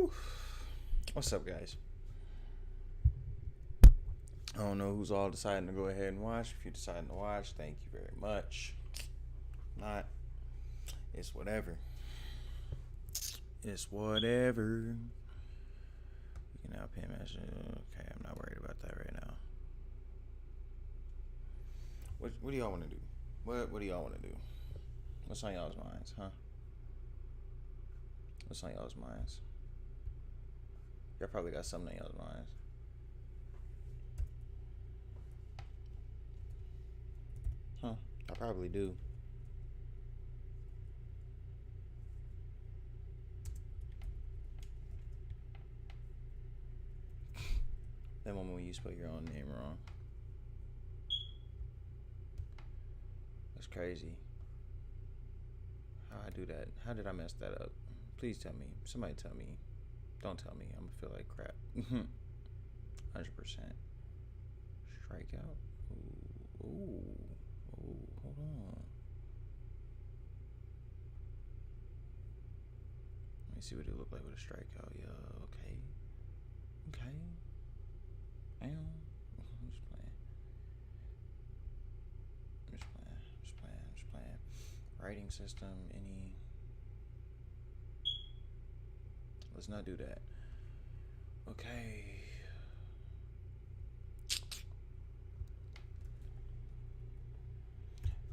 Whew. What's up, guys? I don't know who's all deciding to go ahead and watch. If you're deciding to watch, thank you very much. Not, it's whatever. It's whatever. You can now pay message. Okay, I'm not worried about that right now. What do y'all want to do? What do y'all want to do? What's on y'all's minds, huh? What's on y'all's minds? Y'all probably got something on y'all's minds. Huh? I probably do. That moment when you spell your own name wrong. That's crazy. How I do that? How did I mess that up? Please tell me. Somebody tell me. Don't tell me. I'm gonna feel like crap. 100%. Strikeout. Ooh. Ooh. Hold on. Let me see what it looked like with a strikeout. Yeah. Okay. Okay. Damn. I'm just playing. I'm just playing. I'm just playing. I'm just playing. Writing system. Any. Let's not do that. Okay.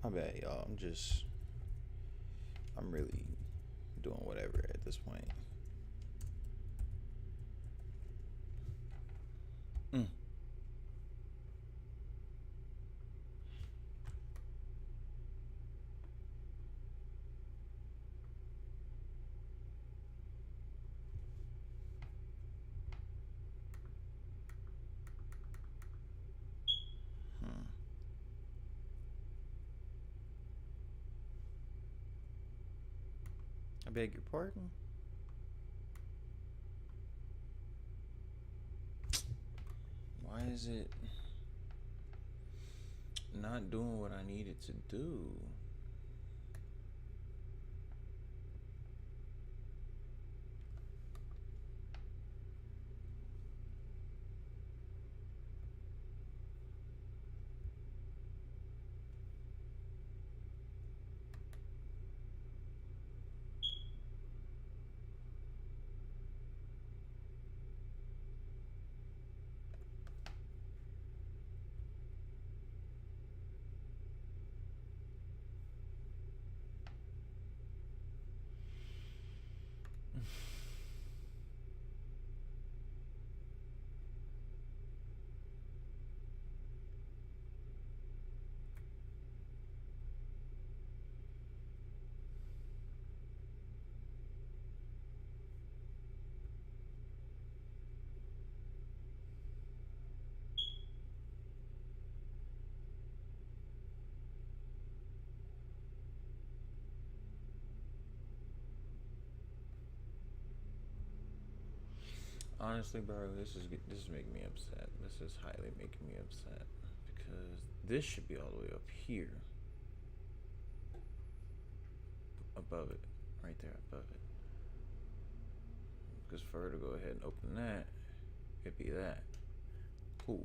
I bet y'all. I'm really doing whatever at this point. Mm. Hmm. I beg your pardon? Why is it not doing what I needed to do? Honestly, bro, this is making me upset. This is highly making me upset because this should be all the way up here, above it, right there above it. Because for her to go ahead and open that, it'd be that. Cool.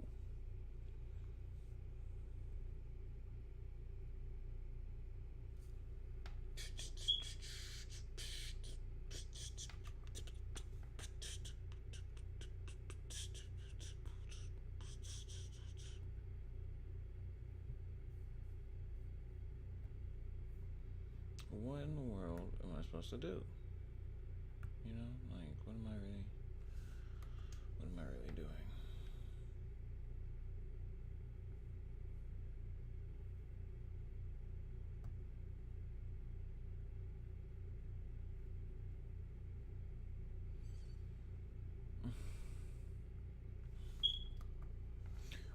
What in the world am I supposed to do? You know, like, what am I really doing?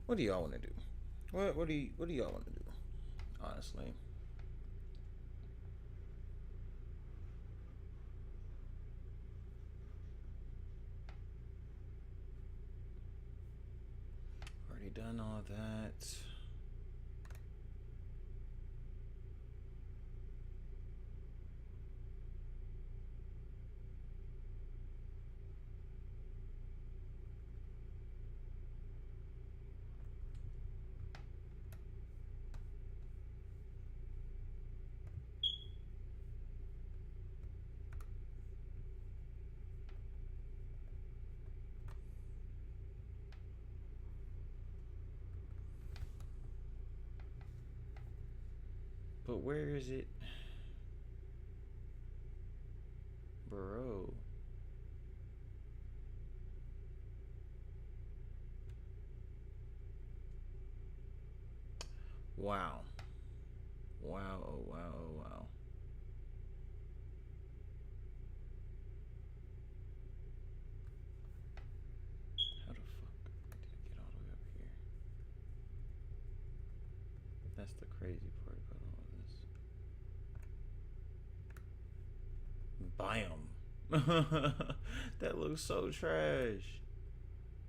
What do y'all want to do? What do y'all want to do? Honestly. Already done all that. But where is it? Bro. Wow. Wow, oh wow, oh wow. How the fuck did I get all the way up here? That's the crazy part about all this. Bam. That looks so trash.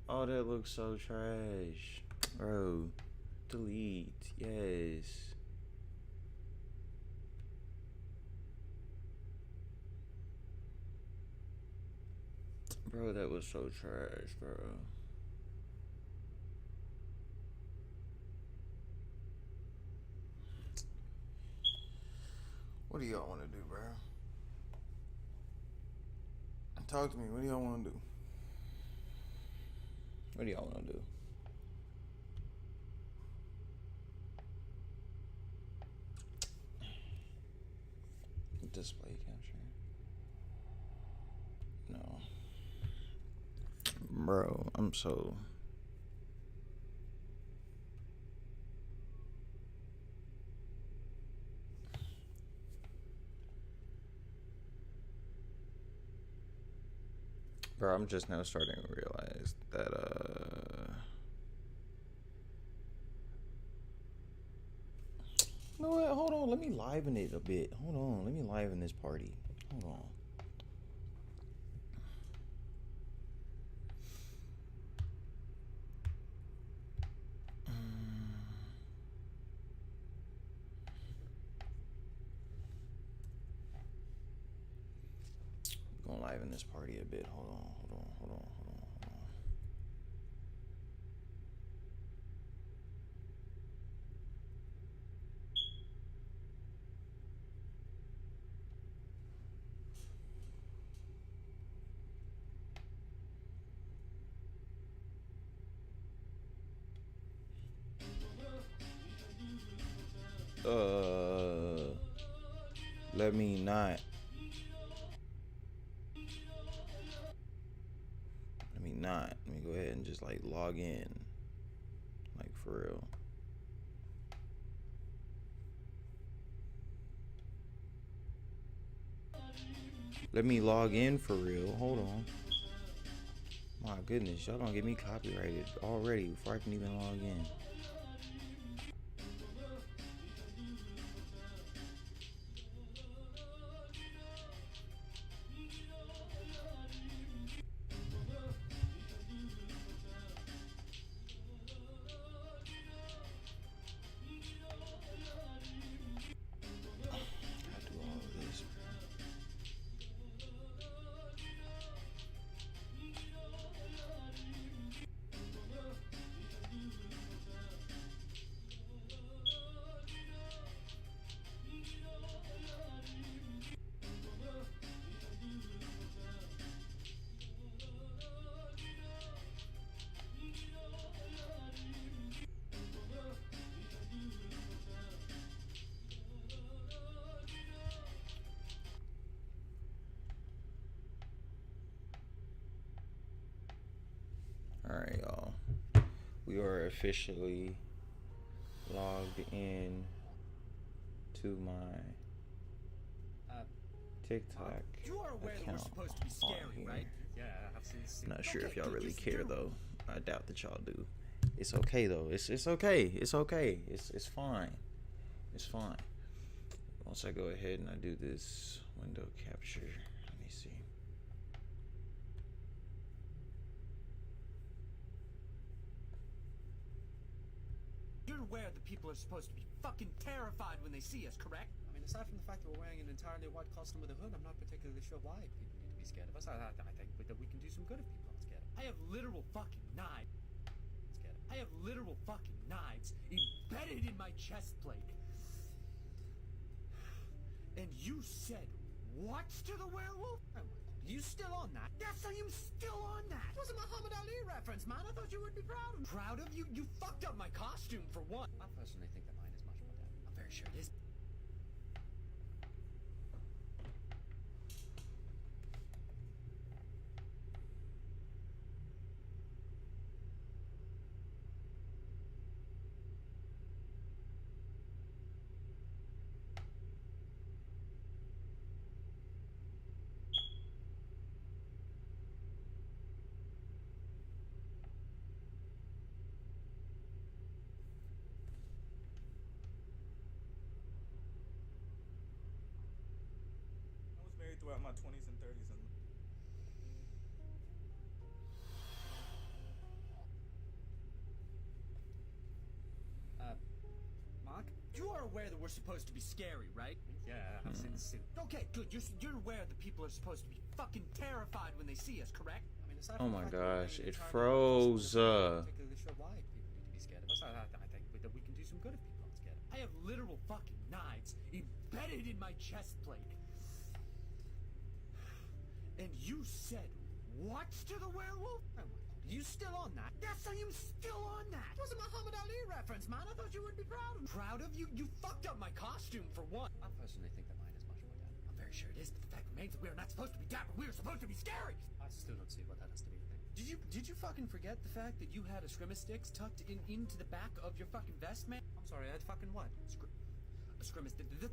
Oh, that looks so trash. Bro. Delete. Yes. Bro, that was so trash, bro. What do y'all want to do, bro? Talk to me. What do y'all want to do? What do y'all want to do? Display capture. No. Bro, I'm so... Bro, I'm just now starting to realize that, No, wait, hold on. Let me liven it a bit. Hold on. Let me liven this party. Hold on. Gonna liven this party a bit. Hold on. Let me not. Let me go ahead and just like log in. Like for real. Let me log in for real. Hold on. My goodness, y'all gonna get me copyrighted already before I can even log in. Alright, y'all. We are officially logged in to my TikTok you are aware that we're account supposed to be on scary, here. right? Yeah, I've seen. Not sure if Okay, y'all good, really yes, care do. though. I doubt that y'all do. It's okay though. It's okay. It's okay. It's fine. It's fine. Once I go ahead and I do this window capture, let me see. You're aware that people are supposed to be fucking terrified when they see us, correct? I mean, aside from the fact that we're wearing an entirely white costume with a hood, I'm not particularly sure why people need to be scared of us. I think that we can do some good if people aren't scared of us. I have literal fucking knives. Scared of us. I have literal fucking knives embedded in my chest plate. And you said what to the werewolf? Oh my God, are you still on that? Yes, I am still on that. It was a Muhammad Ali reference, man. I thought you would be proud of me. Proud of you? You fucked up my costume for one. I personally think that mine is much more dead. I'm very sure it is. throughout my 20s and 30s. And Mark? You are aware that we're supposed to be scary, right? Yeah, I've seen the suit. Okay, good. You're aware that people are supposed to be fucking terrified when they see us, correct? I mean, aside Oh from the my fact that we're gosh, wearing it entirely white froze. costumes, I'm not particularly sure why people need to be scared of us. I think that we can do some good if people aren't scared of us. I have literal fucking knives embedded in my chest plate. And you said what to the werewolf? Oh my god, are you still on that? Yes, I am still on that. It was a Muhammad Ali reference, man. I thought you would be proud of me. Proud of you? You fucked up my costume for one. I personally think that mine is much more dapper. I'm very sure it is, but the fact remains that we are not supposed to be dapper. We are supposed to be scary. I still don't see what that has to do with it. Did you fucking forget the fact that you had a scrimmage sticks tucked into the back of your fucking vest, man? I'm sorry, I had fucking what? A scrimmage stick. The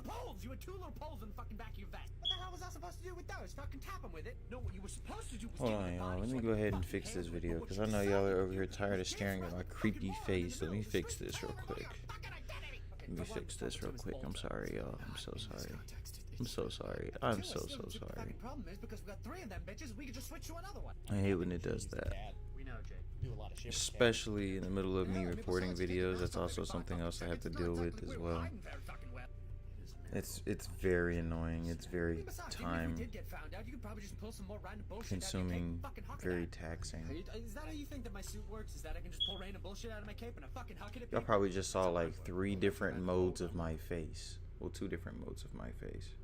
poles! You had two little poles in the fucking back of your vest. What the hell was I supposed to do with those? Fucking tap them with it? No, what you were supposed to do was Hold give on, me the y'all. body Let so me I go could ahead and fucking fix this handle it, video but what because I you know y'all are decided over to here do tired of was staring at give my us creepy fucking face. Let me in the fix middle of the this real street, quick. fucking identity. Let me fix this real quick. I'm sorry, y'all. I'm so sorry. I'm so sorry. I'm so The sorry. fucking problem is because we got three of them bitches, we could just switch to another one. I hate when it does that. We know, Jake. Do a lot of shit. with Cat. Especially in the middle of me Yeah, I mean, recording besides taking videos. us That's off also every something 5 else I have to seconds, deal not with exactly as we were well. hiding very fucking well. It's very annoying. It's very Besides, even if time we did get found out, you could probably just pull some more random bullshit consuming, out of your cape and fucking huck it very at it. taxing. Is that how you think that my suit works? Is that I can just pull random bullshit out of my cape and I fucking huck it at Y'all people? probably just saw like 3 different modes of my face. Well, 2 different modes of my face.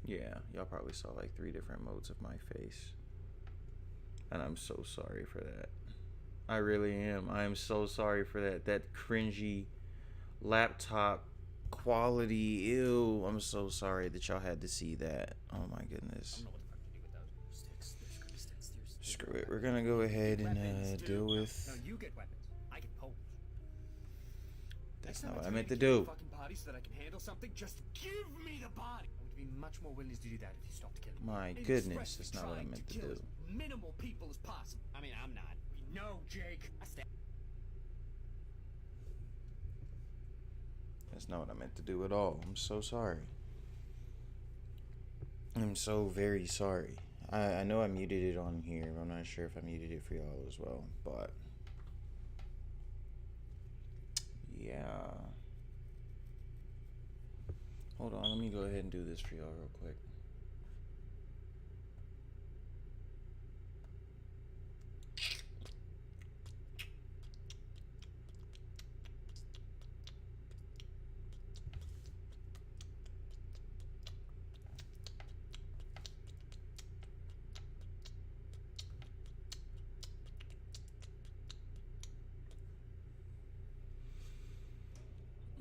Yeah, y'all probably saw like 3 different modes of my face. And I'm so sorry for that. I really am. I am so sorry for that. That cringy laptop quality. Ew. I'm so sorry that y'all had to see that. Oh my goodness. I don't know what the fuck to do with those sticks. They're scrimmage sticks. Screw it. We're gonna go ahead and Weapons, deal dude. with. No, you get weapons. I get poles. That's Next time not what I tell meant you to give me do. a fucking body so that I can handle something. Just give me the body. I would be much more willing to do that if you stopped killing me. My And goodness, expressly that's not what I trying meant to kill do. as minimal people as possible. I mean, I'm not. We know, Jake. That's not what I meant to do at all. I'm so sorry. I'm so very sorry. I know I muted it on here. I'm not sure if I muted it for y'all as well, but yeah. Hold on, let me go ahead and do this for y'all real quick.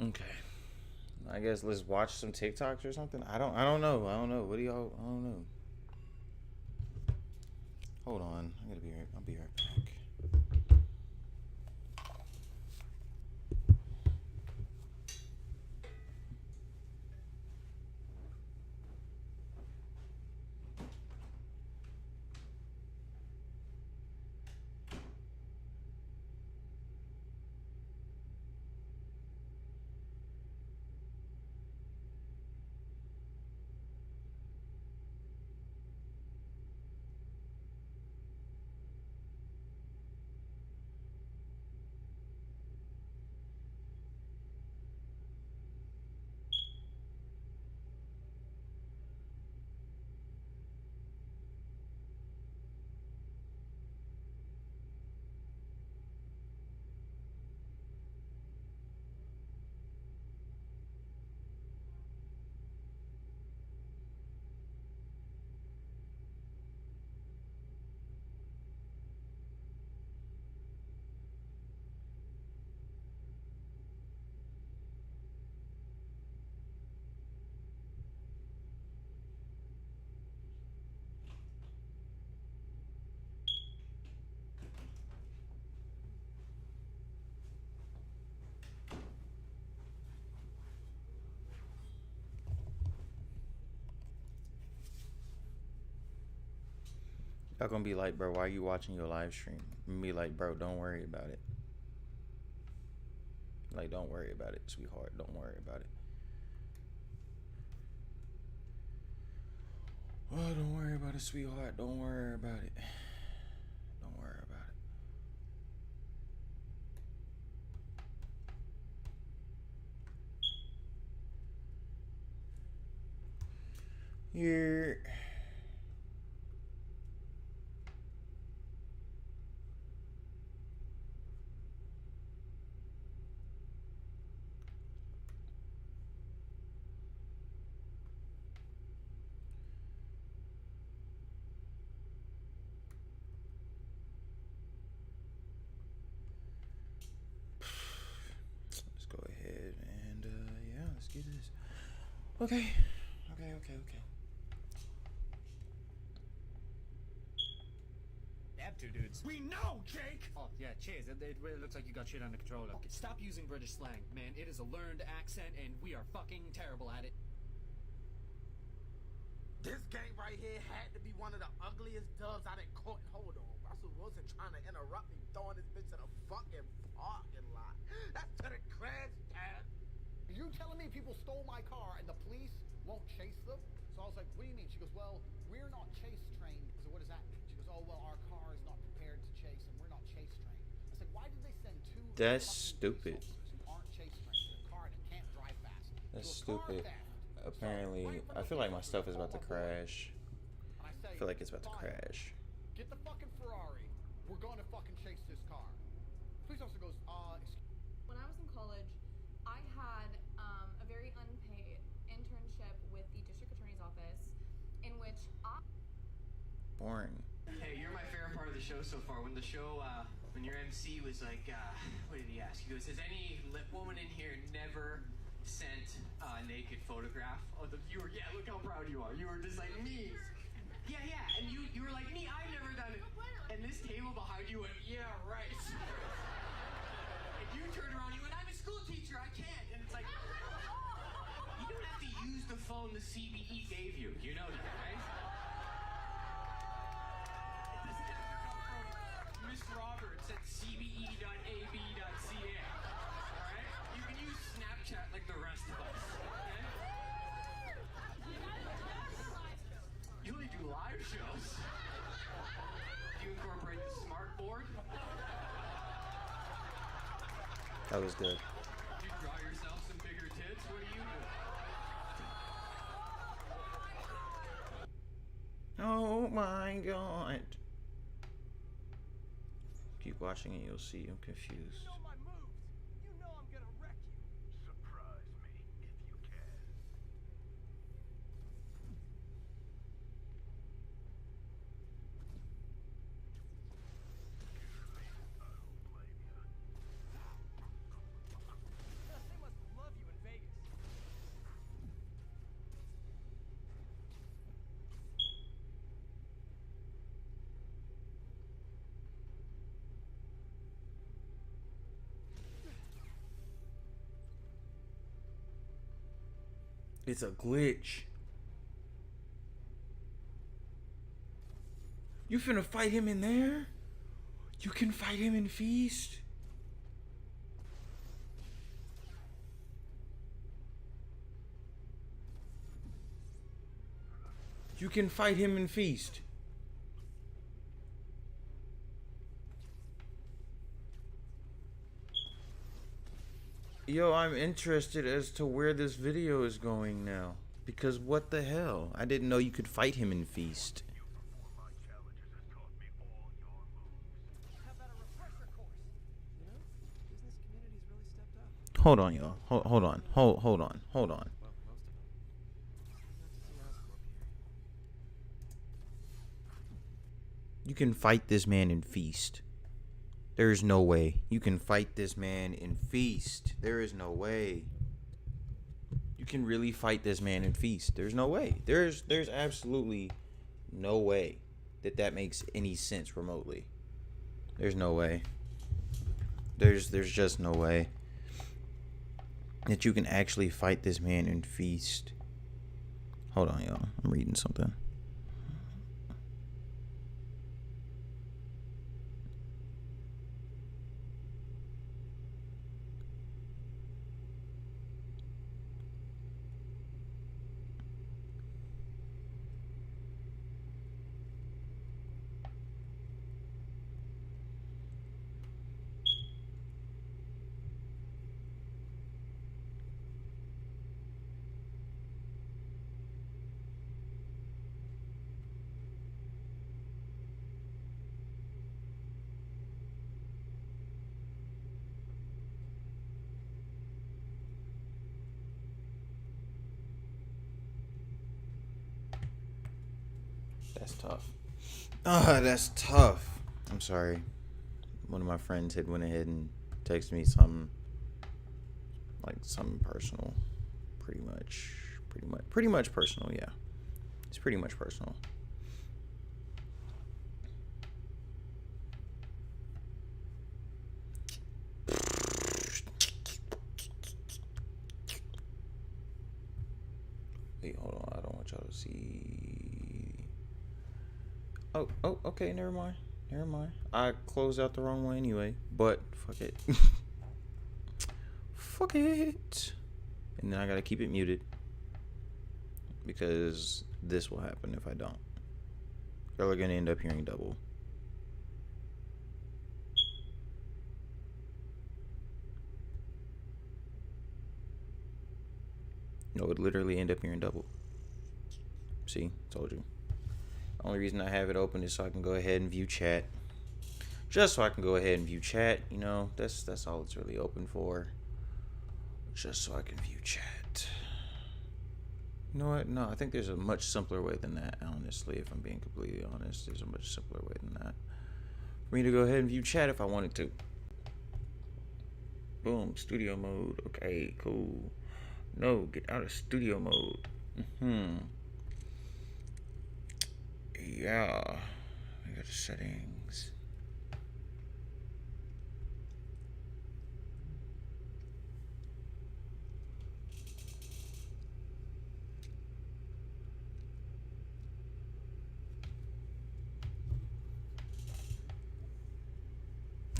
Okay. I guess let's watch some TikToks or something. I don't know. What do y'all I don't know. Hold on. I'll be right back. Y'all gonna be like, bro, why are you watching your live stream? And be like, bro, don't worry about it. Like, don't worry about it, sweetheart. Don't worry about it. Oh, don't worry about it, sweetheart. Don't worry about it. Don't worry about it. Here. Let's go ahead and yeah, let's get this. Okay. Dab two dudes. We know, Jake! Oh, yeah, cheers. It really looks like you got shit under control. Okay, stop using British slang, man. It is a learned accent, and we are fucking terrible at it. This game right here had to be one of the ugliest dubs I done caught. Hold on. Russell Wilson trying to interrupt me, throwing this bitch in a fucking parking lot. That's to the crash tab. Are you telling me people stole my car and the police won't chase them? So I was like, what do you mean? She goes, well, we're not chase trained. I said, what does that mean? She goes, oh, well, our car is not prepared to chase and we're not chase trained. I said, why did they send two That's fucking stupid. police officers who aren't chase trained in a car that can't drive fast? That's To a car stupid. theft. Apparently, So, right from I the feel like my get-go, stuff is call about to my boy. crash. And I say, I feel like it's about to "Fine. crash. Get the fucking Ferrari. We're going to fucking chase this car." Police officer goes, excuse When I was in college, I had a very unpaid internship with the district attorney's office in which I Boring. Hey, you're my favorite part of the show so far. When the show, when your MC was like, what did he ask? He goes, has any lip woman in here never sent a naked photograph of you were, yeah, look how proud you are. You were just like, me. Yeah, and you were like, me, I've never done it. And this table behind you went, yeah, right. And you turned around, you went, I'm a school teacher, I can't. And it's like, you don't have to use the phone the CBE gave you. You know that, right? Miss Roberts at cbe.ab.ca. Alright? You can use Snapchat like the rest of us. Okay? You only do live shows. Do you incorporate the smart board? That was good. You draw yourself some bigger tits? What do you do? Oh my god. Keep watching and you'll see I'm confused. my moves. You know I'm gonna wreck you. Surprise me if you can. They must love you in Vegas. It's a glitch. You finna fight him in there? You can fight him in Feast? You can fight him in Feast. Yo, I'm interested as to where this video is going now. Because what the hell? I didn't know you could fight him in Feast. My challenges has taught me all your moves. How about a refresher course? You know, business community's really stepped up. Hold on, y'all. Hold on. Hold on. Well, most of them. It's nice to see Oscorp here. You can fight this man in Feast. There's no way. You can fight this man in Feast. There is no way. You can really fight this man in Feast. There's no way. There's absolutely no way that makes any sense remotely. There's no way. There's just no way that you can actually fight this man in Feast. Hold on, y'all. I'm reading something. That's tough. Ah, that's tough. I'm sorry. One of my friends had went ahead and texted me something personal. Pretty much personal, yeah. It's pretty much personal. Wait, hold on. I don't want y'all to see. Oh, okay, never mind. I closed out the wrong one anyway, but fuck it. Fuck it. And then I gotta keep it muted because this will happen if I don't. Y'all are gonna end up hearing double. No, it literally end up hearing double. See, told you. The only reason I have it open is so I can go ahead and view chat. Just so I can go ahead and view chat, you know, that's all it's really open for. Just so I can view chat. You know what? No, I think there's a much simpler way than that, honestly, if I'm being completely honest. There's a much simpler way than that. For me to go ahead and view chat if I wanted to. Boom, studio mode. Okay, cool. No, get out of studio mode. Yeah. I got the settings.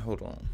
Hold on.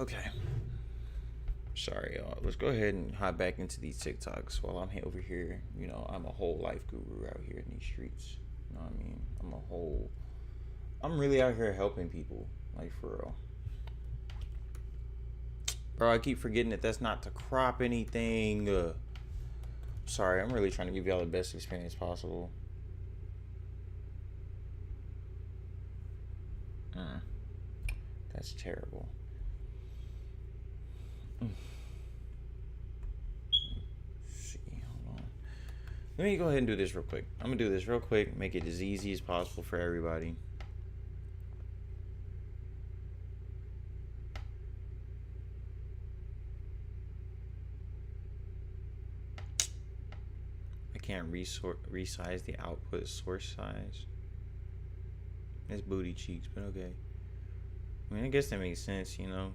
Okay. Sorry, y'all. Let's go ahead and hop back into these TikToks while I'm over here. You know, I'm a whole life guru out here in these streets. You know what I mean? I'm really out here helping people. Like, for real. Bro, I keep forgetting that that's not to crop anything. Sorry, I'm really trying to give y'all the best experience possible. That's terrible. See, hold on. Let me go ahead and do this real quick. I'm gonna do this real quick, make it as easy as possible for everybody. I can't resize the output source size. It's booty cheeks, but okay. I mean, I guess that makes sense, you know.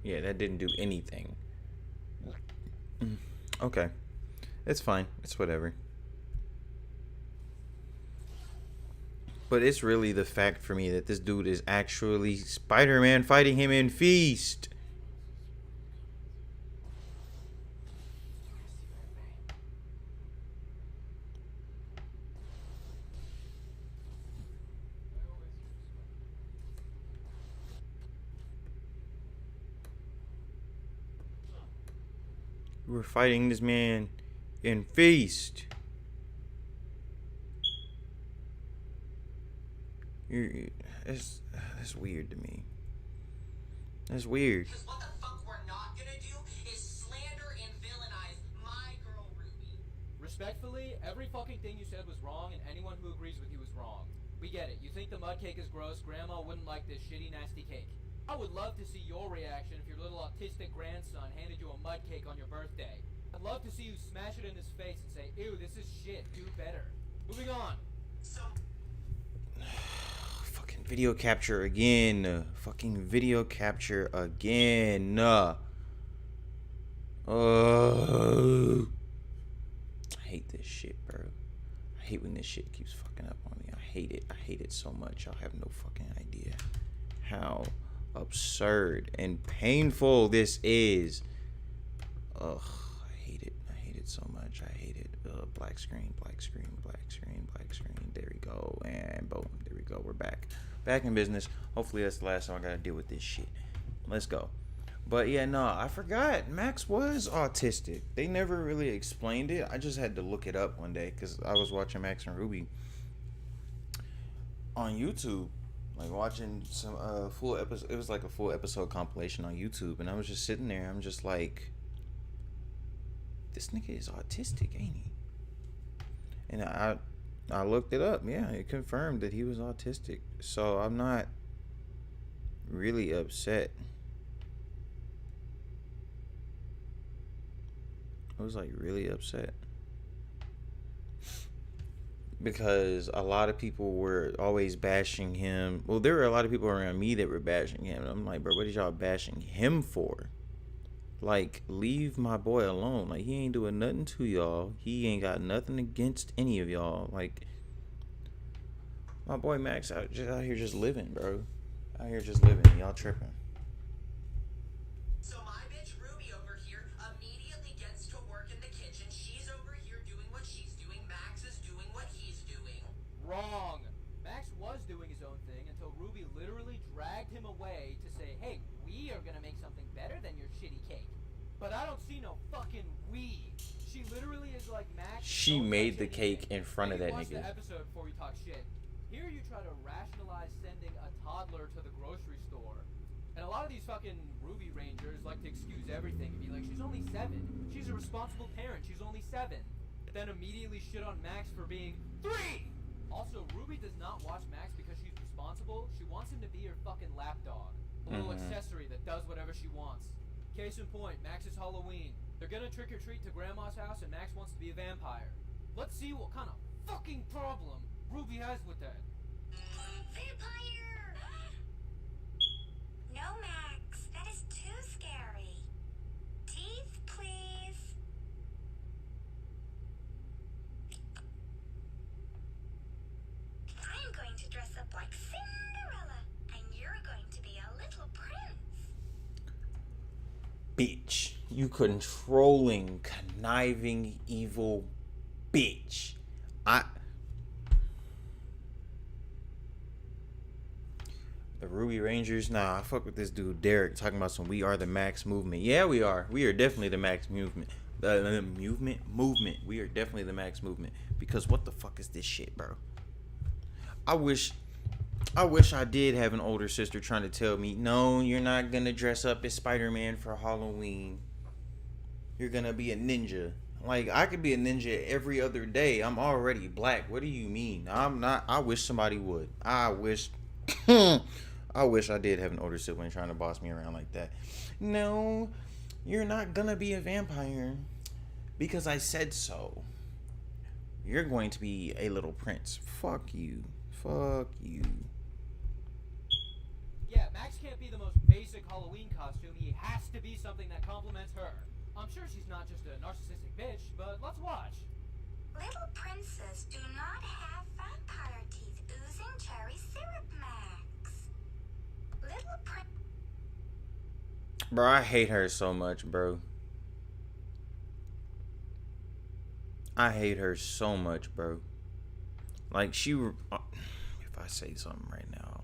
Yeah, that didn't do anything. Okay. It's fine. It's whatever. But it's really the fact for me that this dude is actually Spider-Man fighting him in Feast. We're fighting this man in Feast. That's weird to me. That's weird. Because what the fuck we're not gonna do is slander and villainize my girl Ruby. Respectfully, every fucking thing you said was wrong, and anyone who agrees with you is wrong. We get it. You think the mud cake is gross. Grandma wouldn't like this shitty, nasty cake. I would love to see your reaction if your little autistic grandson handed you a mud cake on your birthday. I'd love to see you smash it in his face and say, ew, this is shit, do better. Moving on. So, Fucking video capture again. Fucking video capture again. I hate this shit, bro. I hate when this shit keeps fucking up on me. I hate it. I hate it so much. Y'all have no fucking idea how absurd and painful this is. Ugh, I hate it. I hate it so much. I hate it. Black screen, black screen, black screen, black screen. There we go. And boom. There we go. We're back. Back in business. Hopefully that's the last time I gotta deal with this shit. Let's go. But yeah, no, I forgot. Max was autistic. They never really explained it. I just had to look it up one day because I was watching Max and Ruby on YouTube. Like watching some full episode. It was like a full episode compilation on YouTube. And I was just sitting there. I'm just like, this nigga is autistic, ain't he? And I looked it up. Yeah, it confirmed that he was autistic. So I'm not really upset. I was like really upset. Because a lot of people were always bashing him. Well, there were a lot of people around me that were bashing him. And I'm like, bro, what is y'all bashing him for? Like, leave my boy alone. Like, he ain't doing nothing to y'all. He ain't got nothing against any of y'all. Like, my boy Max out here just living, bro. Out here just living. Y'all tripping. So my bitch Ruby over here immediately gets to work in the kitchen. She's over here doing what she's doing. Max is doing what he's doing. Wrong. Max was doing his own thing until Ruby literally dragged him away to say, hey, we are gonna make something better than your shitty cake. But I don't see no fucking we. She literally is like, Max. She don't made touch the cake anything. in front of that Watch nigga. the episode before we talk shit. Here you try to rationalize sending a toddler to the grocery store. And a lot of these fucking Ruby Rangers like to excuse everything and be like, she's only 7. She's a responsible parent. She's only 7. Then immediately shit on Max for being 3. Also, Ruby does not watch Max because she's responsible. She wants him to be her fucking lapdog. A little accessory that does whatever she wants. Case in point, Max is Halloween. They're gonna trick or treat to Grandma's house and Max wants to be a vampire. Let's see what kind of fucking problem Ruby has with that. Vampire! No, Max. That is too scary. Teeth, please. I am going to dress up like Cinderella, and you're going to be a little prince. Bitch. You controlling, conniving, evil bitch. The Ruby Rangers, nah, I fuck with this dude Derek talking about some we are the Max movement. Yeah, we are. We are definitely the Max movement. The movement. We are definitely the Max movement. Because what the fuck is this shit, bro? I wish I did have an older sister trying to tell me, no, you're not gonna dress up as Spider-Man for Halloween. You're gonna be a ninja. Like, I could be a ninja every other day. I'm already black. What do you mean? I'm not. I wish somebody would. I wish I did have an older sibling trying to boss me around like that. No, you're not gonna be a vampire because I said so. You're going to be a little prince. Fuck you. Fuck you. Yeah, Max can't be the most basic Halloween costume. He has to be something that complements her. I'm sure she's not just a narcissistic bitch, but let's watch. Little princes do not have vampire teeth oozing cherry syrup, Max. Little prince. Bro, I hate her so much, bro. I hate her so much, bro. Like, she... if I say something right now,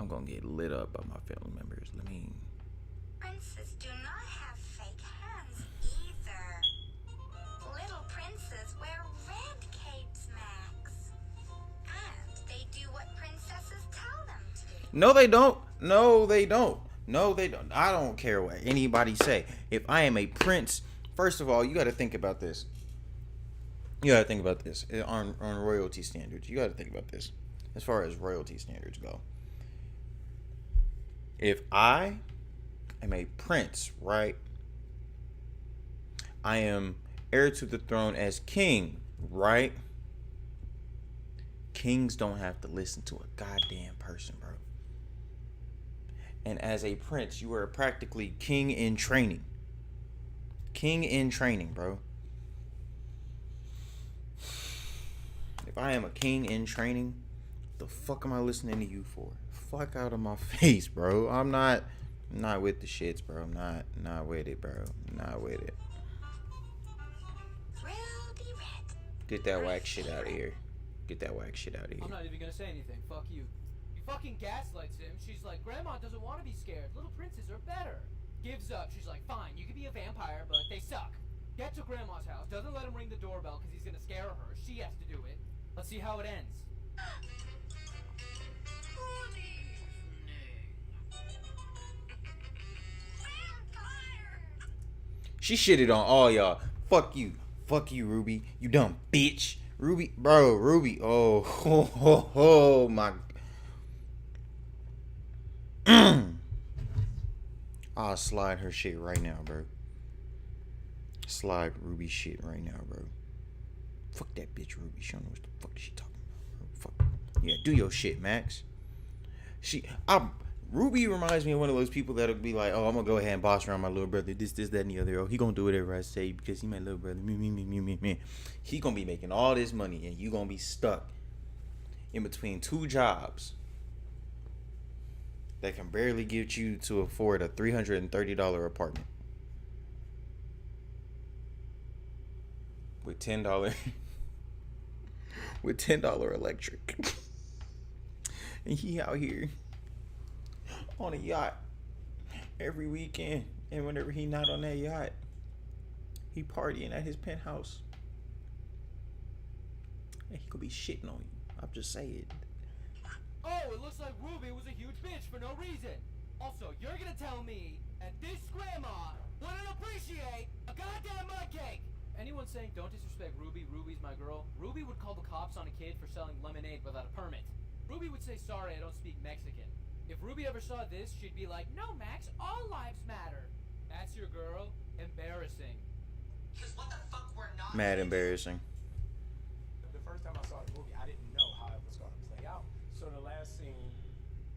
I'm gonna get lit up by my family members. Let me... Princes do not have fake hands either. Little princes wear red capes, Max. And they do what princesses tell them to. No, they don't. No, they don't. No, they don't. I don't care what anybody say. If I am a prince, first of all, you got to think about this. You got to think about this on royalty standards. You got to think about this as far as royalty standards go. If I am a prince, right? I am heir to the throne as king, right? Kings don't have to listen to a goddamn person, bro. And as a prince, you are practically king in training. King in training, bro. If I am a king in training, the fuck am I listening to you for? Fuck out of my face, bro. I'm not with the shits, bro. I'm not with it, bro. I'm not with it. Get that whack shit out of here. Get that whack shit out of here. I'm not even gonna say anything. Fuck you. He fucking gaslights him. She's like, Grandma doesn't want to be scared. Little princes are better. Gives up. She's like, fine, you can be a vampire, but they suck. Get to Grandma's house. Doesn't let him ring the doorbell because he's gonna scare her. She has to do it. Let's see how it ends. She shitted on all y'all. Fuck you. Fuck you, Ruby. You dumb bitch. Ruby, bro, Ruby. Oh, ho, ho, ho, my. I'll slide her shit right now, bro. Slide Ruby shit right now, bro. Fuck that bitch, Ruby. She don't know what the fuck she talking about, bro. Fuck. Yeah, do your shit, Max. Ruby reminds me of one of those people that'll be like, oh, I'm gonna go ahead and boss around my little brother. This, that, and the other. Oh, he gonna do whatever I say because he my little brother. Me. He gonna be making all this money and you gonna be stuck in between two jobs that can barely get you to afford a $330 apartment with $10 with $10 electric. And he out here on a yacht every weekend, and whenever he not on that yacht, he partying at his penthouse. And he could be shitting on you. I'm just saying. Oh, it looks like Ruby was a huge bitch for no reason. Also, you're gonna tell me that this grandma wouldn't appreciate a goddamn mud cake. Anyone saying don't disrespect Ruby, Ruby's my girl, Ruby would call the cops on a kid for selling lemonade without a permit. Ruby would say, sorry, I don't speak Mexican. If Ruby ever saw this, she'd be like, no, Max, all lives matter. That's your girl? Embarrassing. What the fuck we're not Mad embarrassing. The first time I saw the movie, I didn't know how it was going to play out. So the last scene...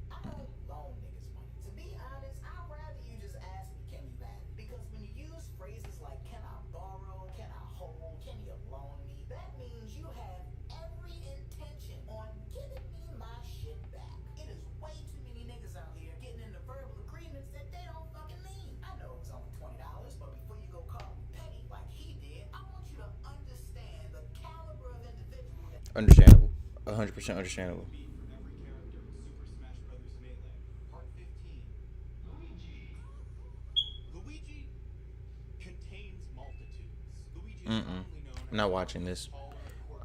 I don't loan niggas money. To be honest, I'd rather you just ask me, can you have it? Because when you use phrases like, can I borrow, can I hold, can you loan me, that means you have every intention on giving me my shit back. It is way too many niggas out here getting into verbal agreements that they don't fucking mean. I know it's only $20, but before you go call me petty like he did, I want you to understand the caliber of individual that... Understandable. 100% understandable. Luigi contains multitudes. I'm not watching this.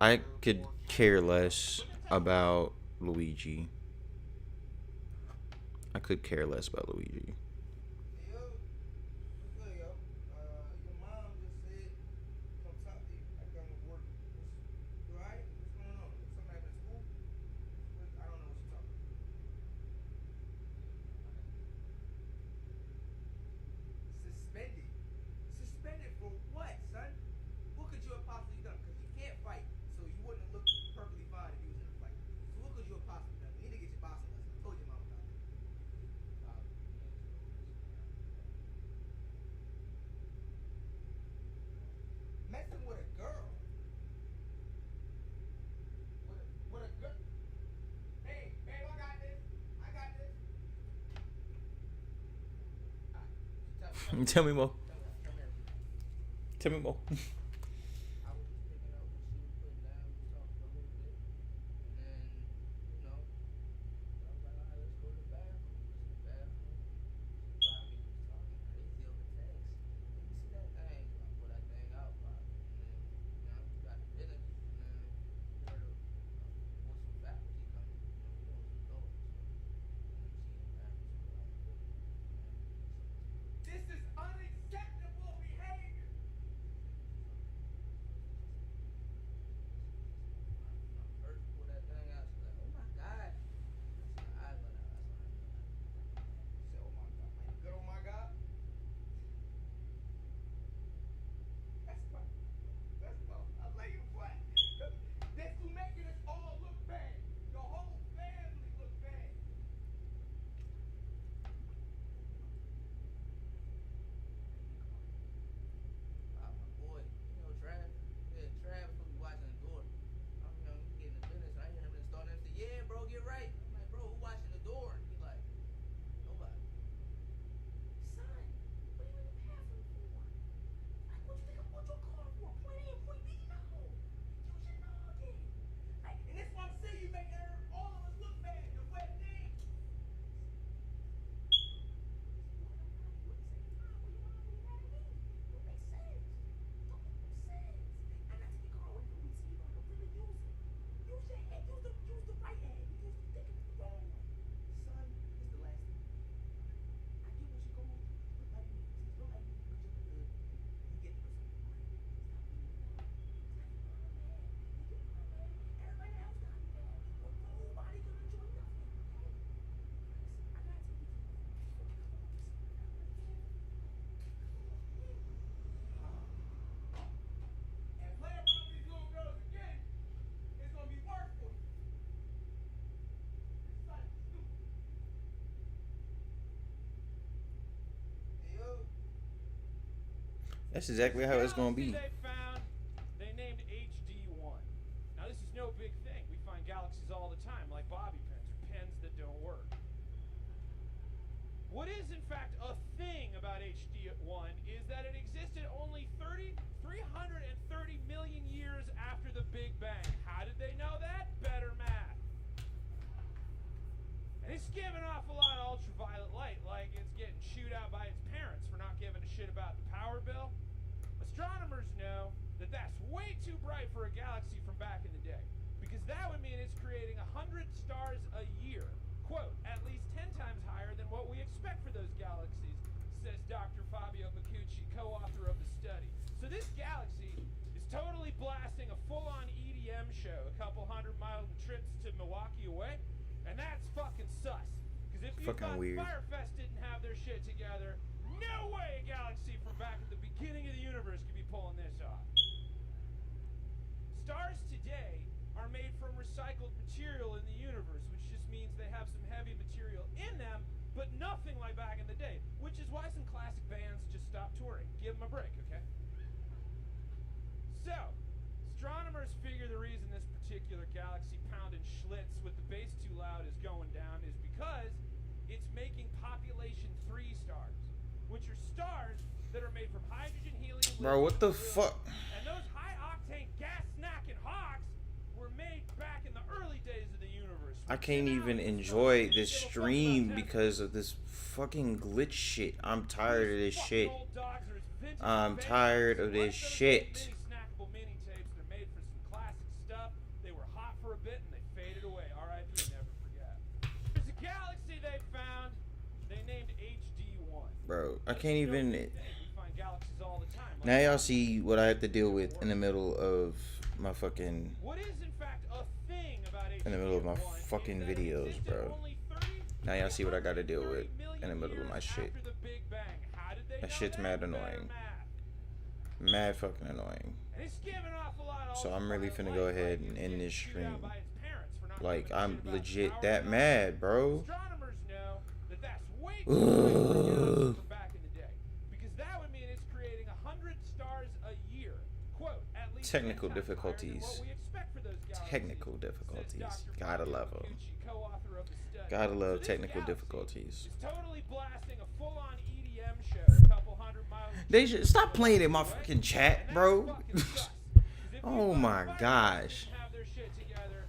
I could care less about Luigi. I could care less about Luigi. Suspended for what, son? What could you have possibly done? Because you can't fight, so you wouldn't look perfectly fine if you was in a fight. So what could you have possibly done? You need to get your boxing lesson. I told your mom about that. Tell me more. Tell me more. I was just picking up what she was putting down. We talked for a little bit. And then, you know, I was like, all right, let's go to the bathroom. Let's go to the bathroom. She probably was talking crazy over text. Let me see that thing. I pull that thing out, probably. And then, you know, we got to dinner. And then we heard with some faculty coming. You know, we know it's adults. So, and then she in the bathroom. So, This is unacceptable behavior. first pull that thing out, she's like, oh my God. That's my eyes went out. That's what I said, oh my God. Like, good oh my God. That's my, I lay you flat. This will making us all look bad. Your whole family look bad. My boy, you know, Trav. Yeah, Trav was watching the door. I'm, you know, getting the business. I hear him in the store and they say, yeah, bro, get right. I'm like, bro, who watching the door? And he's like, nobody. Son, what are you in the bathroom for? Like, what you think I bought your car for? Point A and point B? No. You should know then. Like, and this one say you make all of us look bad. The wet thing. And play around with these little girls again, it's gonna be worse for you. This son is stupid. Hey, yo. That's exactly how it's gonna be. They found, they named HD1. Now this is no big thing. We find galaxies all the time, like bobby pins or pens that don't work. What is in fact a thing about HD1 is that it existed only 330 million years after the Big Bang. How did they know that? Better math. And it's giving off a lot of ultraviolet light, like it's getting chewed out by its parents for not giving a shit about the power bill. Astronomers know that that's way too bright for a galaxy from back in the day, because that would mean it's creating 100 stars a year. Quote, at least 10 times higher than what we expect for those galaxies, says Dr. Fabio Micucci, co-author of the study. So this galaxy is totally blasting a full-on EDM show a couple 100-mile trips to Milwaukee away, and that's fucking sus. Because if you Fucking thought weird. Firefest didn't have their shit together, no way a galaxy from back at the beginning of the universe could be pulling this off. Stars today are made from recycled material in the universe, which just means they have some heavy material in them, but nothing like back in the day, which is why some classic bands just stopped touring. Give them a break, okay? So, astronomers figure the reason this particular galaxy pounding Schlitz with the bass too loud is going down is because it's making population 3 stars, which are stars that are made from hydrogen, helium, Bro, what the lithium, fuck? and those high-octane gas-snacking hawks were made back in the early days of the universe. I can't even enjoy this stream because of this fucking glitch shit. I'm tired of this shit. I'm tired of this shit. Snackable mini tapes. They're made for some classic stuff. They were hot for a bit and they faded away. R.I.P. Never forget. There's a galaxy they found. They named HD1. Bro, I can't even. We find galaxies all the time. Now y'all see what I have to deal with in the middle of my fucking. What is in fact a thing about HD1 In the middle of my fucking videos, bro. Now y'all see what I gotta deal with in the middle of my shit. after the Big Bang. How did they That know shit's that? mad Better annoying. math. Mad fucking annoying. And it's giving off a lot of So I'm really finna ultraviolet go light, ahead like and it's end getting this chewed stream. out by its parents for not Like, giving a I'm shit about legit power that bill. mad, bro. Astronomers know that that's way too bright for a galaxy from back in the day, because that would mean it's creating 100 stars a year. Quote, at least 10 Technical times higher than difficulties. what we expect for those galaxies, Technical says difficulties. Dr. Gotta Fabio love 'em. Micucci, co-author of the study. Gotta love So this technical galaxy difficulties. is totally blasting a full-on EDM EDM show a couple 100 miles. They should stop playing in my fucking chat, bro. Oh my gosh. Have their shit together.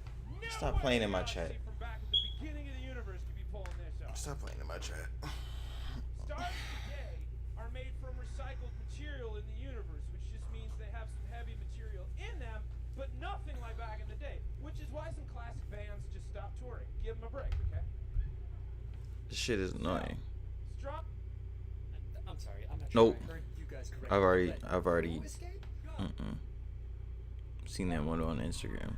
Stop playing in my chat. From back at the beginning of the universe could be pulling this off. Stop playing in my chat. Stars today are made from recycled material in the universe, which just means they have some heavy material in them, but nothing like back in the day. Which is why some classic bands just stopped touring. Give them a break, okay? This shit is annoying. Strong. I'm sorry, I'm not Nope. sure I heard you guys correctly. I've already Who escaped? seen that one on Instagram.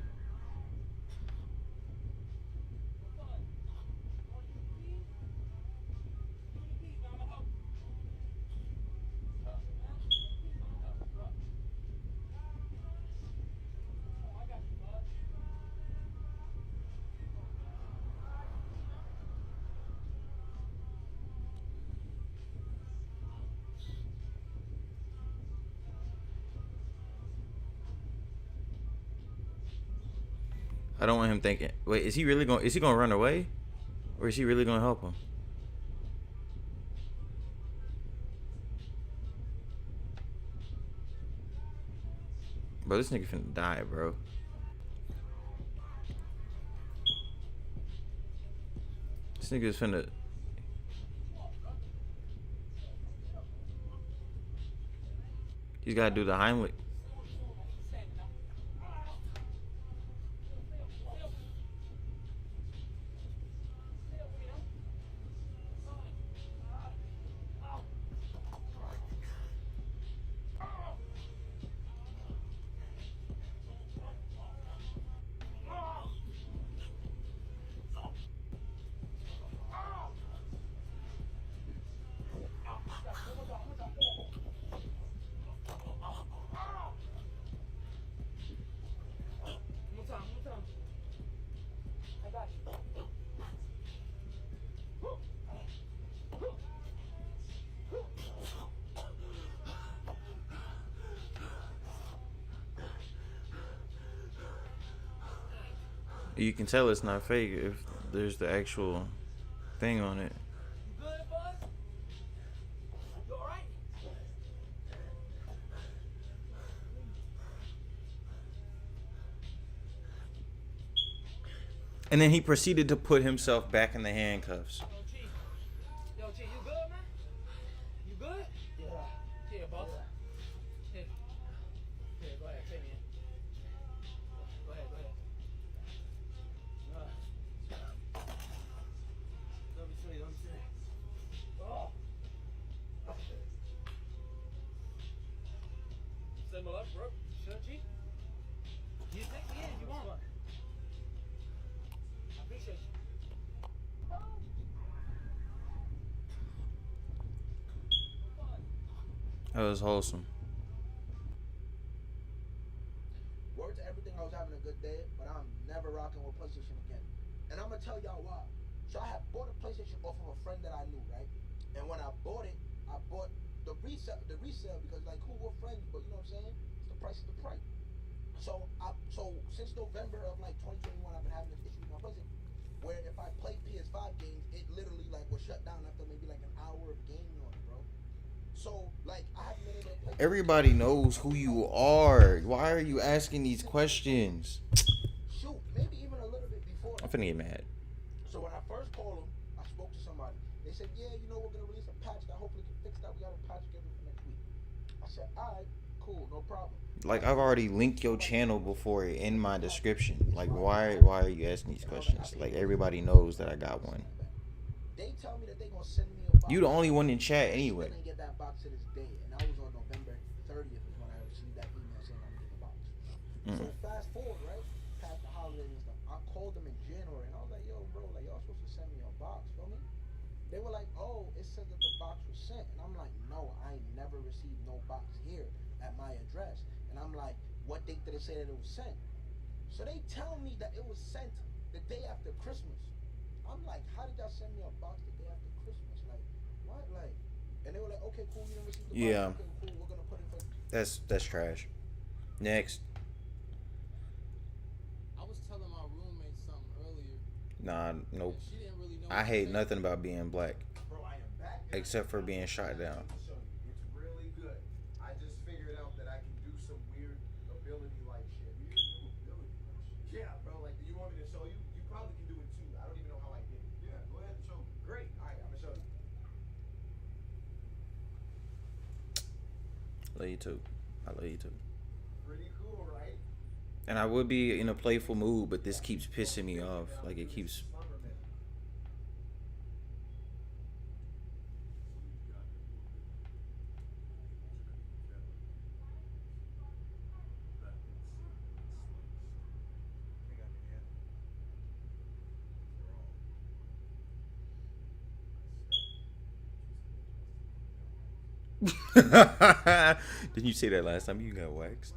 I don't want him thinking. Wait, is he gonna run away, or is he really gonna help him? Bro, this nigga finna die, bro. This nigga is finna. He's gotta do the Heimlich. You can tell it's not fake if there's the actual thing on it. You good, bud? You alright? And then he proceeded to put himself back in the handcuffs. Yo, G, you good, man? You good? Yeah. Here, boss. Here. Here, go ahead, take me in. Go ahead, go ahead. Let me see, let me see. Oh. Symbol up, bro. Sure, G? You take me in, you want one. I appreciate you. That was wholesome. Word to everything, I was having a good day, but I'm never rocking with PlayStation again. And I'm gonna tell y'all why. So I had bought a PlayStation off of a friend that I knew, right? And when I bought it, I bought the resale because like cool, we're friends, but you know what I'm saying? It's the price is the price. So since November of like 2021, I've been having this issue with my PlayStation, where if I play PS5 games, it literally like was shut down after maybe like an hour of gaming on it, bro. So like I haven't been able to play. Everybody knows who you are. Why are you asking these questions? Shoot, maybe even a little bit before. I'm finna get mad. So when I first called them, I spoke to somebody. They said, yeah, you know, we're gonna release a patch that hopefully can fix that. We got a patch together for next week. I said, alright, cool, no problem. Like, I've already linked your channel before in my description. Like, why are you asking these questions? Like, everybody knows that I got one. They tell me that they gonna send me a box. You the only one in chat anyway. I didn't get that box to this day, and that was on November 30th is when I received that email saying I'm getting the box. So fast forward, right, past the holidays and stuff, I called them in January, and I was like, yo, bro, like, y'all supposed to send me a box, feel me? They were like, oh, it said that the box was sent, and I'm like, no, I ain't never received no box here at my address. And I'm like, what date did it say that it was sent? So they tell me that it was sent the day after Christmas. I'm like, how did y'all send me a box the day after Christmas? Like, what? Like, and they were like, okay, cool, you didn't receive the box. Okay, cool, we're gonna put it for. That's trash. Next. I was telling my roommate something earlier. Nah, nope. She didn't really know. I hate nothing about being black. Bro, I am back. except for being shot down. It's really good. I just figured out that I can do some weird ability like shit. Yeah, bro. Like, do you want me to show you? You probably can do it too. I don't even know how I did it. Yeah, go ahead and show me. Great. All right, I'm gonna show you. Love you too. I love you too. Pretty cool, right? And I would be in a playful mood, but this keeps pissing me off. Like it keeps. Didn't you say that last time you got waxed?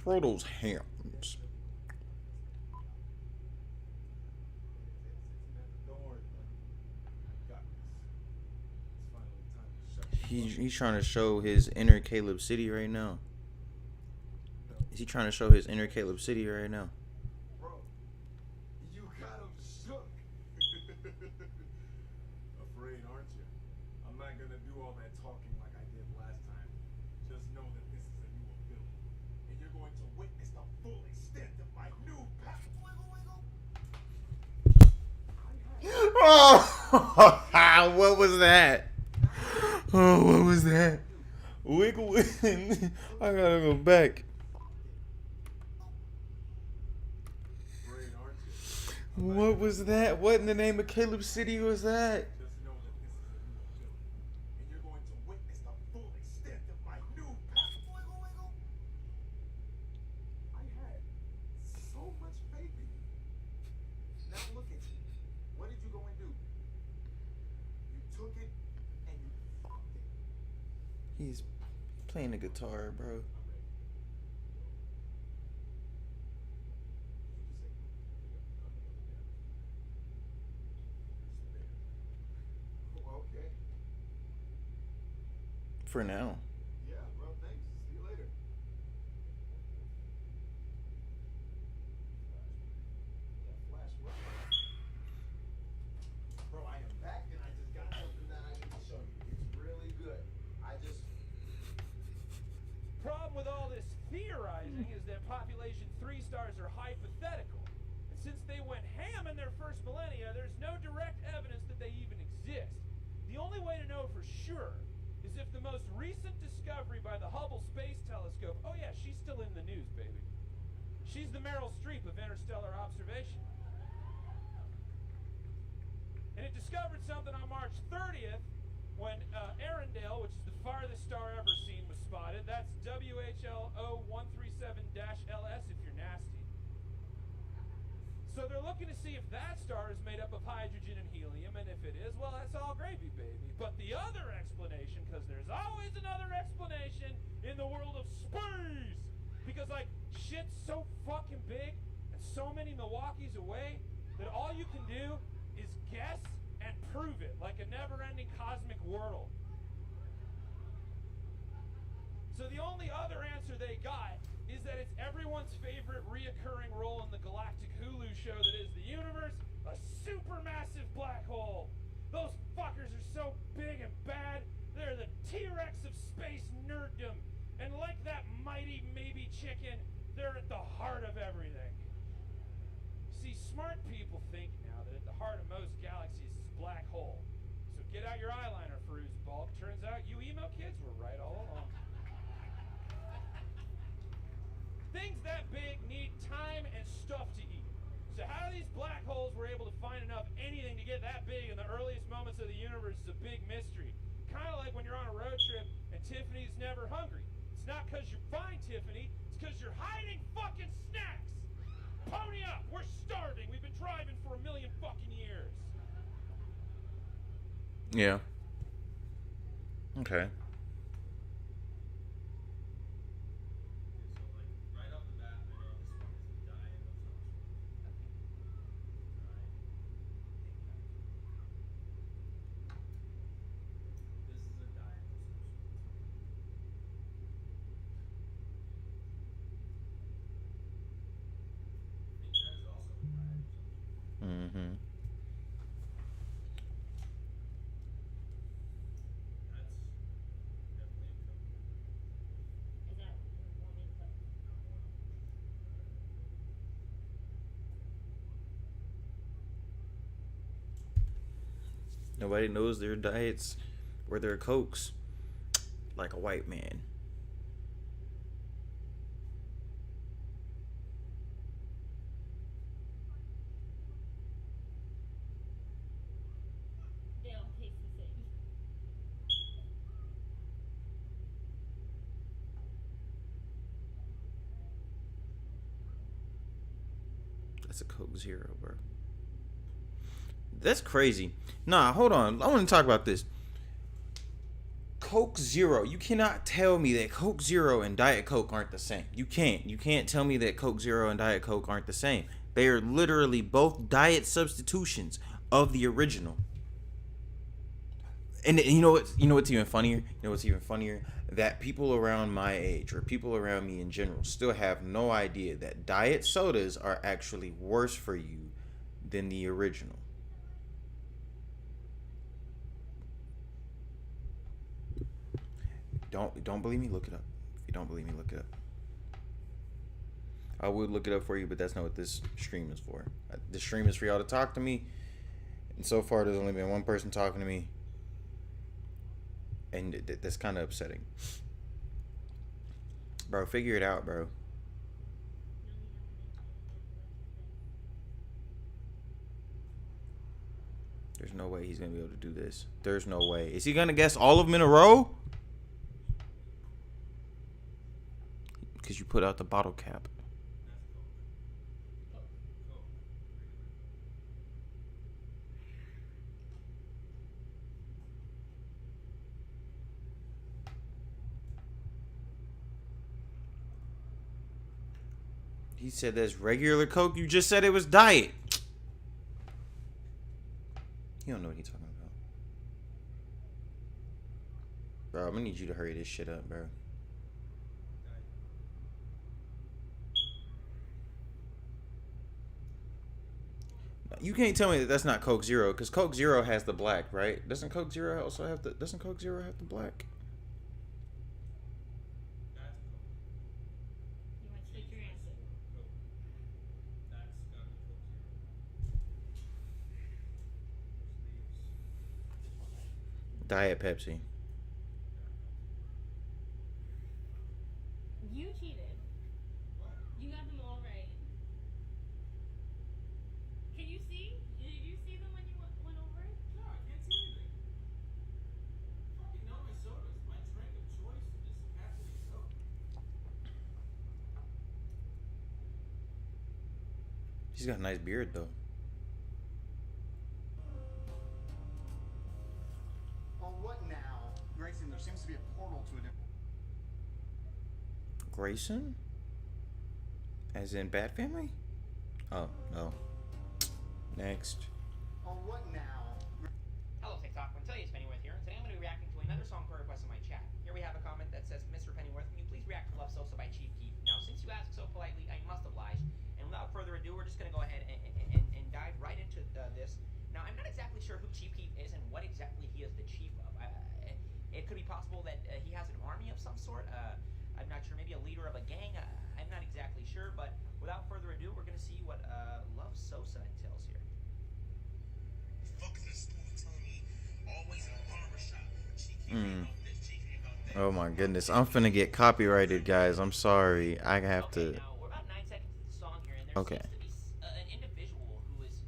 Throw those hands. He's trying to show his inner Caleb City right now. Is he trying to show his inner Caleb City right now? Bro, you got him shook. Afraid, aren't you? I'm not gonna do all that talking like I did last time. Just know that this is a new ability, and you're going to witness the full extent of my new power. Oh, what was that? Oh, what was that? Wiggle. I gotta go back. What was that? What in the name of Caleb City was that? Just know that this is a new ability, and you're going to witness the full extent of my new power. I had so much faith in you. Now look at you. What did you go and do? You took it and you fucked it. He's playing the guitar, bro. Okay. For now. Yeah, bro, thanks. See you later. Yeah, Flash, what? Bro, I am back and I just got something that I need to show you. It's really good. I just... Problem with all this theorizing is that population 3 stars are hypothetical. And since they went ham in their first millennia, there's no direct evidence that they even exist. The only way to know for sure is if the most recent discovery by the Hubble Space Telescope, oh yeah, she's still in the news, baby. She's the Meryl Streep of interstellar observation. And it discovered something on March 30th when Arendelle, which is the farthest star ever seen, was spotted. That's WHL 0137-LS if you're nasty. So they're looking to see if that star is made up of hydrogen and helium, and if it is, well, that's all gravy, baby. But the other explanation, because there's always another explanation in the world of space, because, like, shit's so fucking big and so many Milwaukee's away that all you can do is guess and prove it, like a never-ending cosmic wordle. So the only other answer they got is that it's everyone's favorite reoccurring role in the galactic Hulu show that is the universe, a supermassive black hole. Those fuckers are so big and bad, they're the T-Rex of space nerddom. And like that mighty maybe chicken, they're at the heart of everything. See, smart people think now that at the heart of most galaxies is a black hole. So get out your eyeliner, Bulk. Turns out you emo kids were right all along. Things that big need time and stuff to eat. So how these black holes were able to find enough anything to get that big in the earliest moments of the universe is a big mystery. Kind of like when you're on a road trip and Tiffany's never hungry. It's not because you're fine, Tiffany. It's because you're hiding fucking snacks. Pony up. We're starving. We've been driving for 1 million fucking years. Yeah. Okay. Nobody knows their diets or their cokes like a white man. They all taste the same. That's a Coke Zero, bro. That's crazy. Nah, hold on. I want to talk about this. Coke Zero. You cannot tell me that Coke Zero and Diet Coke aren't the same. You can't. You can't tell me that Coke Zero and Diet Coke aren't the same. They are literally both diet substitutions of the original. And you know what's even funnier? You know what's even funnier? That people around my age or people around me in general still have no idea that diet sodas are actually worse for you than the original. Don't believe me? Look it up. If you don't believe me, look it up. I would look it up for you, but that's not what this stream is for. This stream is for y'all to talk to me. And so far, there's only been one person talking to me. And that's kind of upsetting. Bro, figure it out, bro. There's no way he's going to be able to do this. There's no way. Is he going to guess all of them in a row? Because you put out the bottle cap. He said that's regular Coke. You just said it was diet. You don't know what he's talking about. Bro, I'm gonna need you to hurry this shit up, bro. You can't tell me that that's not Coke Zero, because Coke Zero has the black, right? Doesn't Coke Zero also have the? Doesn't Coke Zero have the black? You want to take your answer? Diet Pepsi. You cheated. You got them all right. Can you see? Did you see them when you went over it? No, I can't see anything. I fucking know my sodas. My drink of choice is Pepsi and Coke. She's got a nice beard though. Well, what now? Grayson, there seems to be a portal to a different... Grayson? As in Bat Family? Oh, no. Next. Oh, what now? Hello TikTok, I'm tell you it's Pennyworth here, and today I'm going to be reacting to another song per request in my chat. Here we have a comment that says, Mr. Pennyworth, can you please react to Love Sosa by Chief Keef? Now, since you asked so politely, I must oblige, and without further ado, we're just going to go ahead and dive right into this. Now, I'm not exactly sure who Chief Keef is and what exactly he is the chief of. It could be possible that he has an army of some sort. I'm not sure, maybe a leader of a gang. I'm not exactly sure, but without further ado, we're going to see what Love Sosa entails here. Oh my goodness. I'm finna get copyrighted, guys. I'm sorry. I have to. Now, we're about 9 seconds into the song here, and there Okay. seems to be an individual who is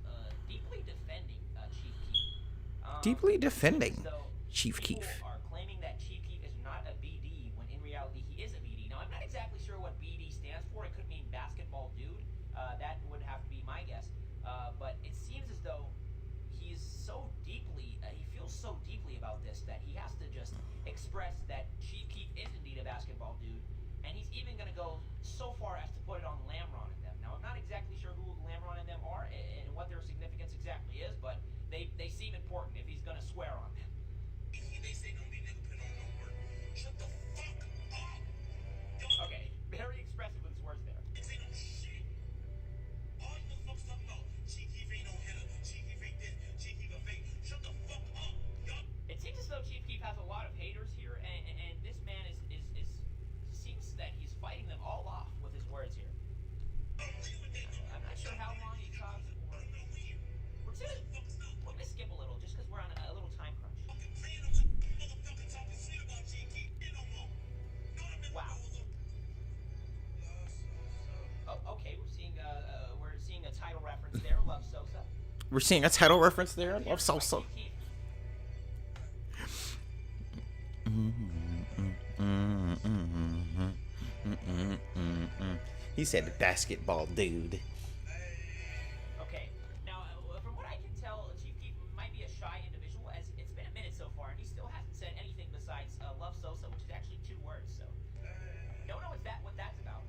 deeply defending Chief Keef. Deeply defending So Chief people Keef. are claiming that Chief Keef is not a BD when in reality he is a BD. Now I'm not exactly sure what BD stands for. It could mean basketball dude. That would have to be my guess. But it seems as though he's so deeply, he feels so deeply about this that he has to just express that Chief Keef is indeed a basketball dude. And he's even going to go so far as to put it on Lamron and them. Now I'm not exactly sure who Lamron and them are and what their significance exactly is, but they seem important if he's going to swear on them. They say no We're seeing a title reference there. I love salsa. He said the basketball dude. Okay, now from what I can tell, Chief Keef might be a shy individual, as it's been a minute so far, and he still hasn't said anything besides "love Sosa," which is actually 2 words. So, don't know what that's about.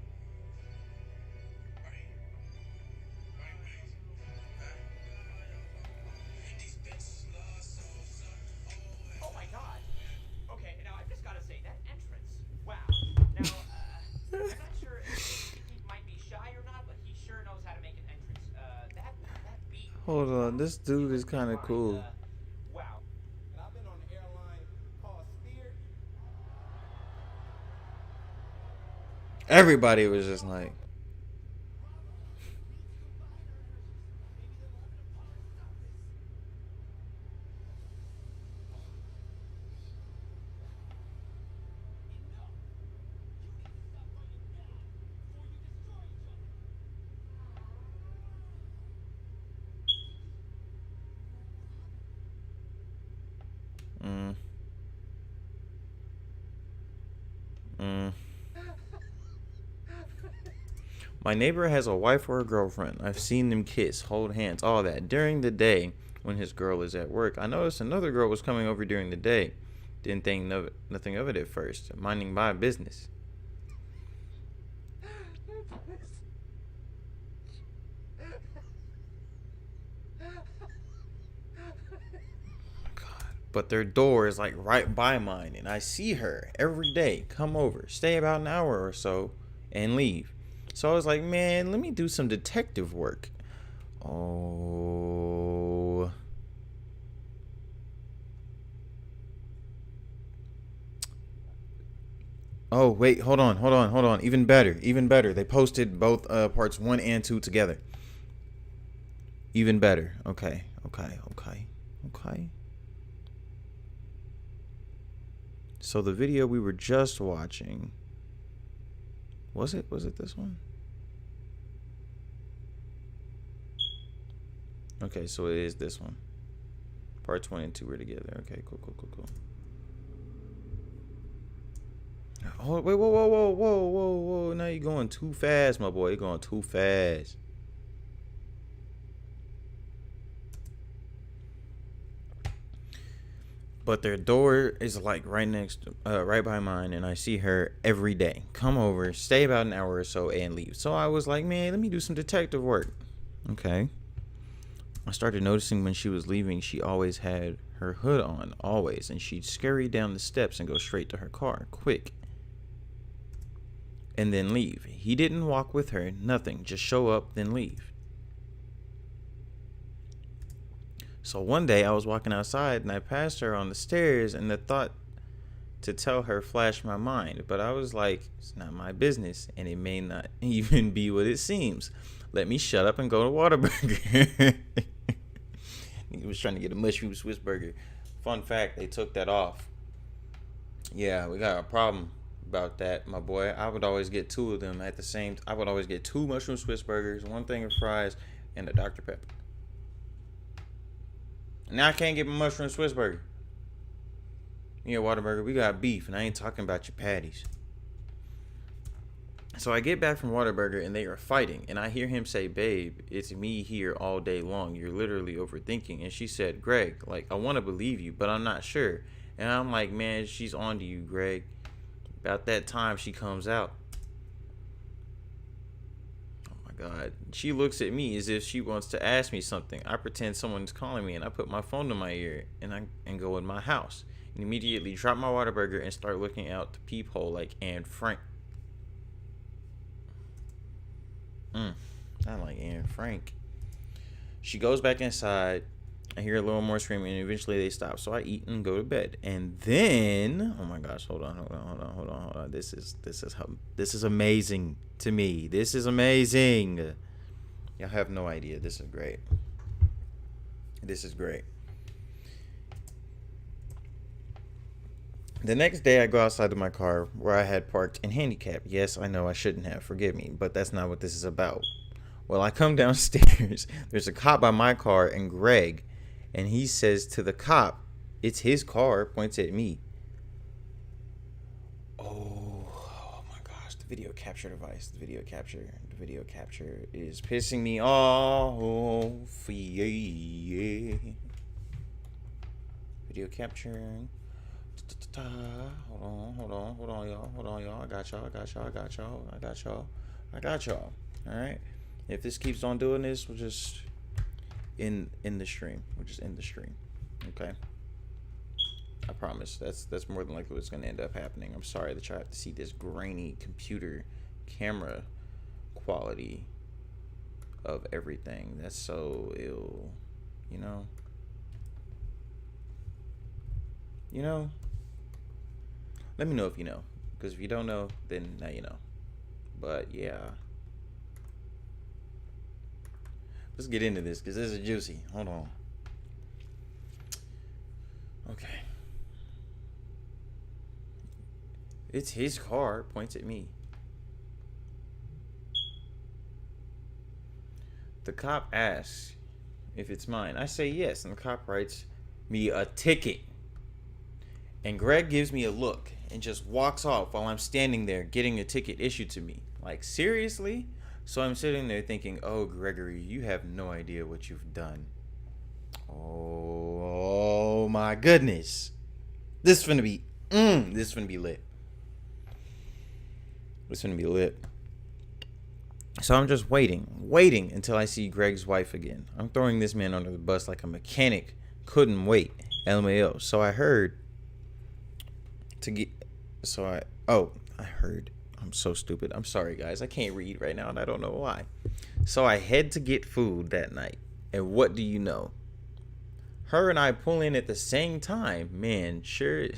Oh my God. Okay, now I've just got to say that entrance. Wow. Now, I'm not sure if he might be shy or not, but he sure knows how to make an entrance. That beat. Hold on, this dude is kind of cool. Wow. And I've been on an airline called Spirit. Everybody was just like, My neighbor has a wife or a girlfriend. I've seen them kiss, hold hands, all that. During the day, when his girl is at work, I noticed another girl was coming over during the day. Didn't think nothing of it at first, minding my business. But their door is like right by mine, and I see her every day come over, stay about an hour or so, and leave. So I was like, man, let me do some detective work. Oh. Oh, wait, hold on. Even better. They posted both parts 1 and 2 together. Even better. Okay. So the video we were just watching, was it this one? Okay, so it is this one. Parts 1 and 2 were together. Okay, cool. Oh, wait, whoa. Now you're going too fast, my boy. You're going too fast. But their door is like right by mine, and I see her every day. Come over, stay about an hour or so, and leave. So I was like, man, let me do some detective work. Okay. I started noticing when she was leaving, she always had her hood on, always, and she'd scurry down the steps and go straight to her car, quick, and then leave. He didn't walk with her, nothing, just show up, then leave. So one day I was walking outside and I passed her on the stairs, and the thought to tell her flashed my mind, but I was like, it's not my business, and it may not even be what it seems. Let me shut up and go to Whataburger. He was trying to get a mushroom Swiss burger. Fun fact, they took that off. Yeah, we got a problem about that, my boy. I would always get 2 of them at the same I would always get 2 mushroom Swiss burgers, 1 thing of fries, and a Dr. Pepper. Now I can't get my mushroom Swiss burger. Yeah, Whataburger, we got beef, and I ain't talking about your patties. So I get back from Whataburger, and they are fighting, and I hear him say, babe, it's me here all day long. You're literally overthinking. And she said, Greg, like, I want to believe you, but I'm not sure. And I'm like, man, she's on to you, Greg. About that time, she comes out. God. She looks at me as if she wants to ask me something. I pretend someone's calling me, and I put my phone to my ear and go in my house and immediately drop my Whataburger and start looking out the peephole like Anne Frank. I like Anne Frank. She goes back inside. I hear a little more screaming, and eventually they stop. So I eat and go to bed. And then, oh my gosh, hold on. This is amazing to me. This is amazing. Y'all have no idea. This is great. The next day, I go outside of my car where I had parked and handicapped. Yes, I know I shouldn't have. Forgive me, but that's not what this is about. Well, I come downstairs. There's a cop by my car and Greg, and he says to the cop, it's his car, points at me. Oh my gosh, the video capture device, the video capture is pissing me off. Yeah. Video capturing. Hold on, y'all. I got y'all. All right. If this keeps on doing this, we'll just end the stream. Okay. I promise. That's more than likely what's going to end up happening. I'm sorry that you have to see this grainy computer camera quality of everything. That's so ill, you know. Let me know if you know, because if you don't know, then now you know. But yeah, let's get into this because this is juicy. Hold on. Okay. It's his car, points at me. The cop asks if it's mine. I say yes, and the cop writes me a ticket. And Greg gives me a look and just walks off while I'm standing there getting a ticket issued to me. Like, seriously? So I'm sitting there thinking, oh, Gregory, you have no idea what you've done. Oh my goodness. This is finna be lit. This is finna be lit. So I'm just waiting until I see Greg's wife again. I'm throwing this man under the bus like a mechanic couldn't wait. LMAO. So I heard I'm so stupid. I'm sorry, guys. I can't read right now, and I don't know why. So I head to get food that night. And what do you know? Her and I pull in at the same time. Man, sure,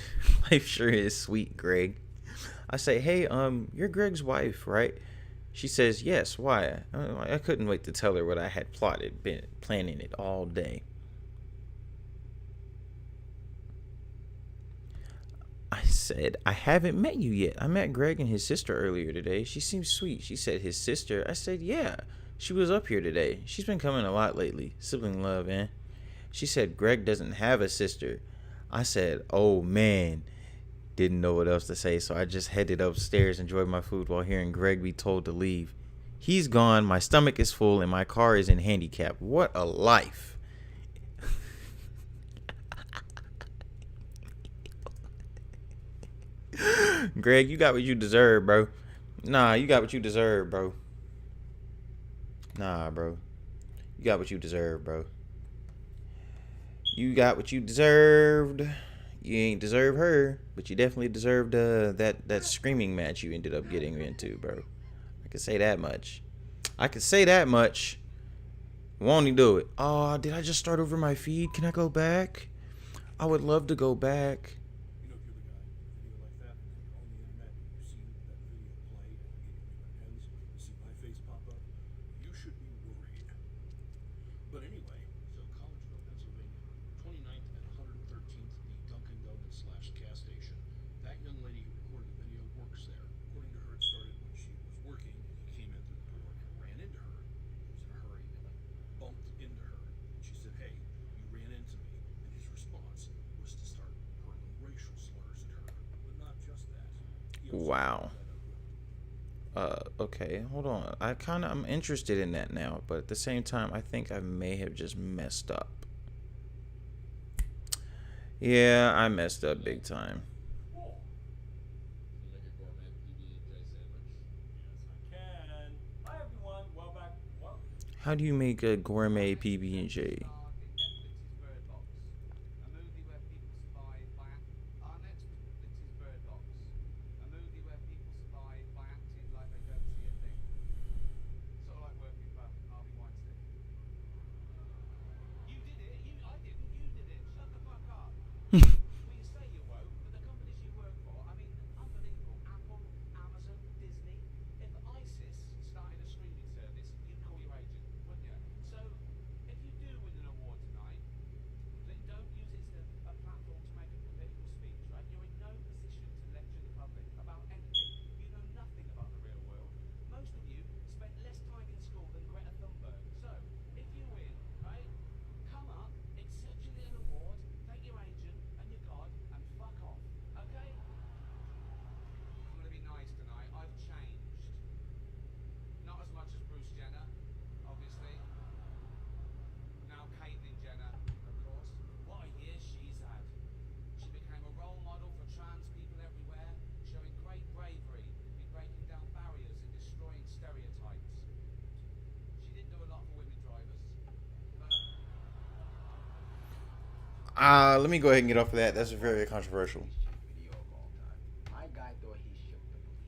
life sure is sweet, Greg. I say, hey, you're Greg's wife, right? She says, yes. Why? I couldn't wait to tell her what I had been planning it all day. I said, I haven't met you yet. I met Greg and his sister earlier today. She seems sweet. She said, his sister? I said, yeah. She was up here today. She's been coming a lot lately. Sibling love, eh? She said, Greg doesn't have a sister. I said, oh, man. Didn't know what else to say, so I just headed upstairs, enjoyed my food while hearing Greg be told to leave. He's gone, my stomach is full, and my car is in handicap. What a life. Greg, you got what you deserve, bro. Nah, you got what you deserve, bro. Nah, bro. You got what you deserve, bro. You got what you deserved. You ain't deserve her, but you definitely deserved that screaming match you ended up getting into, bro. I can say that much. Won't he do it? Oh, did I just start over my feed? Can I go back? I would love to go back. Wow. Okay, hold on. I'm interested in that now, but at the same time, I think I may have just messed up. Yeah, I messed up big time. How do you make a gourmet PB&J? Let me go ahead and get off of that. That's very controversial. My guy thought he shook the police.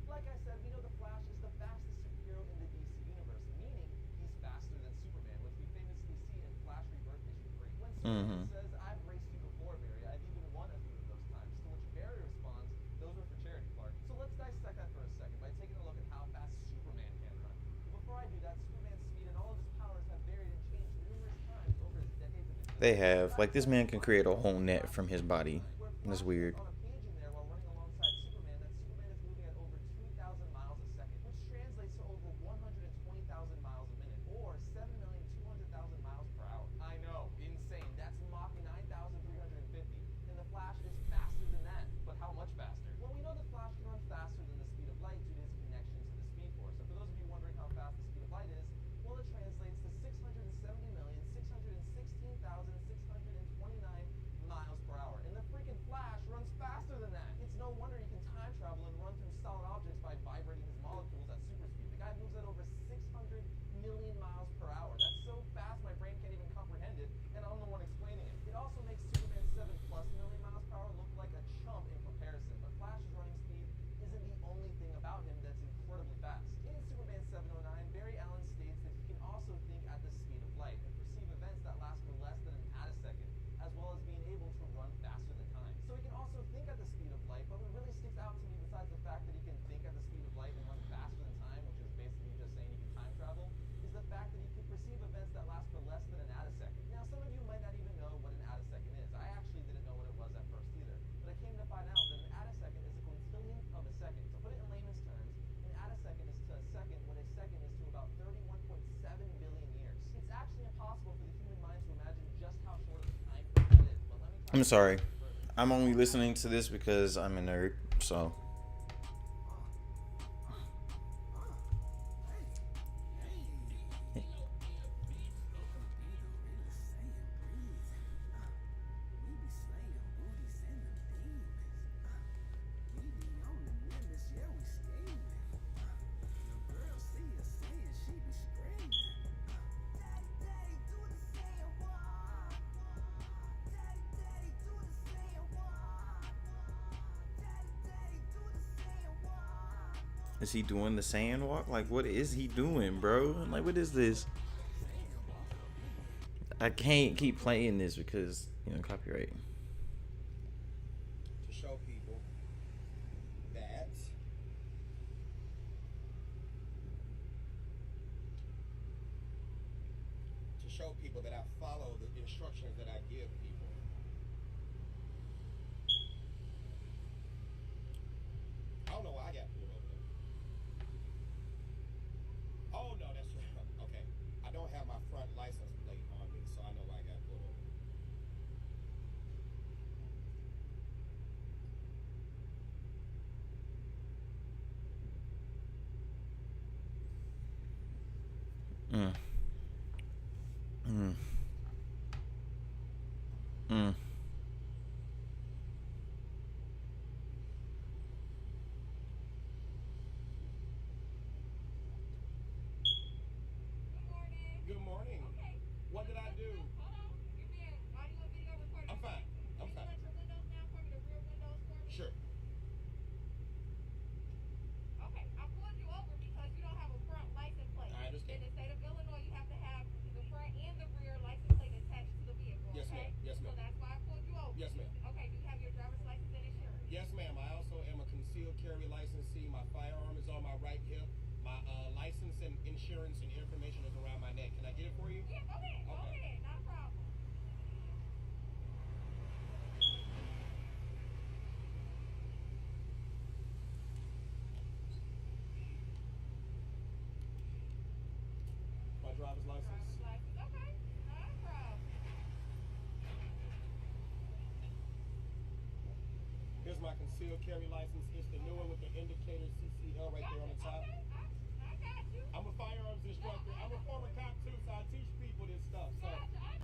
Like I said, we know the Flash is the fastest superhero in the DC universe, meaning he's faster than Superman, which we famously see in Flash Rebirth issue 3. When Superman says, "I've raced you before, Barry. I've even won a few of those times," to which Barry responds, "Those were for charity, Clark." So let's dissect that for a second by taking a look at how fast Superman can run. But before I do that, Superman's speed and all of his powers have varied and changed numerous times over his decades of existence. They have. Like, this man can create a whole net from his body. That's weird. On a page in there while running alongside Superman, that Superman is moving at over 2,000 miles a second, which translates to over 120,000 miles a minute, or 7,200,000 miles per hour. I know, insane. That's Mach 9,350. And the Flash is faster than that. But how much faster? Well, we know the Flash can run faster than the speed of light due to his connection to the Speed Force. And for those of you wondering how fast the speed of light is, well, it translates to 670,616,629 miles per hour. And the freaking Flash runs faster than that. It's no wonder he can time travel and run through solid objects by vibrating his molecules at super speed. The guy moves at over 600 million miles per hour. That's so fast my brain can't even comprehend it, and I'm the one explaining it. It also makes Superman 7+ million miles per hour look like a chump in comparison. But Flash's running speed isn't the only thing about him that's incredibly fast. In Superman 709, Barry Allen states that he can also think at the speed of light and perceive events that last for less than an attosecond, as well as being able to run faster than time. So he can also think at the speed of light, but what really sticks out to me besides the fact that he can think at the speed of light and run faster than time, which is basically just saying he can time travel, is the fact that he can perceive events that last for less than an attosecond. Now, some of you might not even know what an attosecond is. I actually didn't know what it was at first either, but I came to find out that an attosecond is a quintillionth of a second. To put it in layman's terms, an attosecond is to a second what a second is to about 31.7 billion years. It's actually impossible for the human mind to imagine just how short of a time frame that is, but let me try I'm sorry. I'm only listening to this because I'm a nerd, so. Is he doing the sand walk? Like, what is he doing, bro? Like, what is this? I can't keep playing this because, you know, copyright. To show people that I follow the instructions that I give people. I don't know why I got pulled over there. Oh no, that's okay. I don't have my front license plate on me, so I know why I got pulled over. Good morning. Okay. What did I do? Hold on. You're being audio and video recorded. I'm fine. I'm fine. Can you let your windows down for me, the rear windows for me? Sure. Okay. I pulled you over because you don't have a front license plate. I understand. In the state of Illinois, you have to have the front and the rear license plate attached to the vehicle. Yes, okay? ma'am. Yes, ma'am. So that's why I pulled you over. Yes, ma'am. Okay. Do you have your driver's license and insurance? Yes, ma'am. I also am a concealed carry licensee. My firearm is on my right hip. My license and insurance and information is around my neck. Can I get it for you? Yeah, go ahead. Go ahead. Not a problem. My driver's license. Okay. Not a problem. Here's my concealed carry license. It's the new one with the indicator CCL right there on the top. I got you. I'm a firearms instructor. I'm a former cop too, so I teach people this stuff. So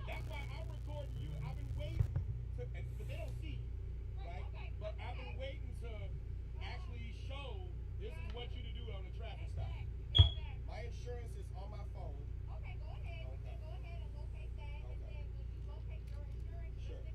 that's why I'm recording you. I've been waiting to, but they don't see you, right? But I've been waiting to actually show this is what you to do on the traffic stop. Now, my insurance is on my phone. Okay, go ahead. Okay. Go ahead and locate that. And then when you locate your insurance, Sure. if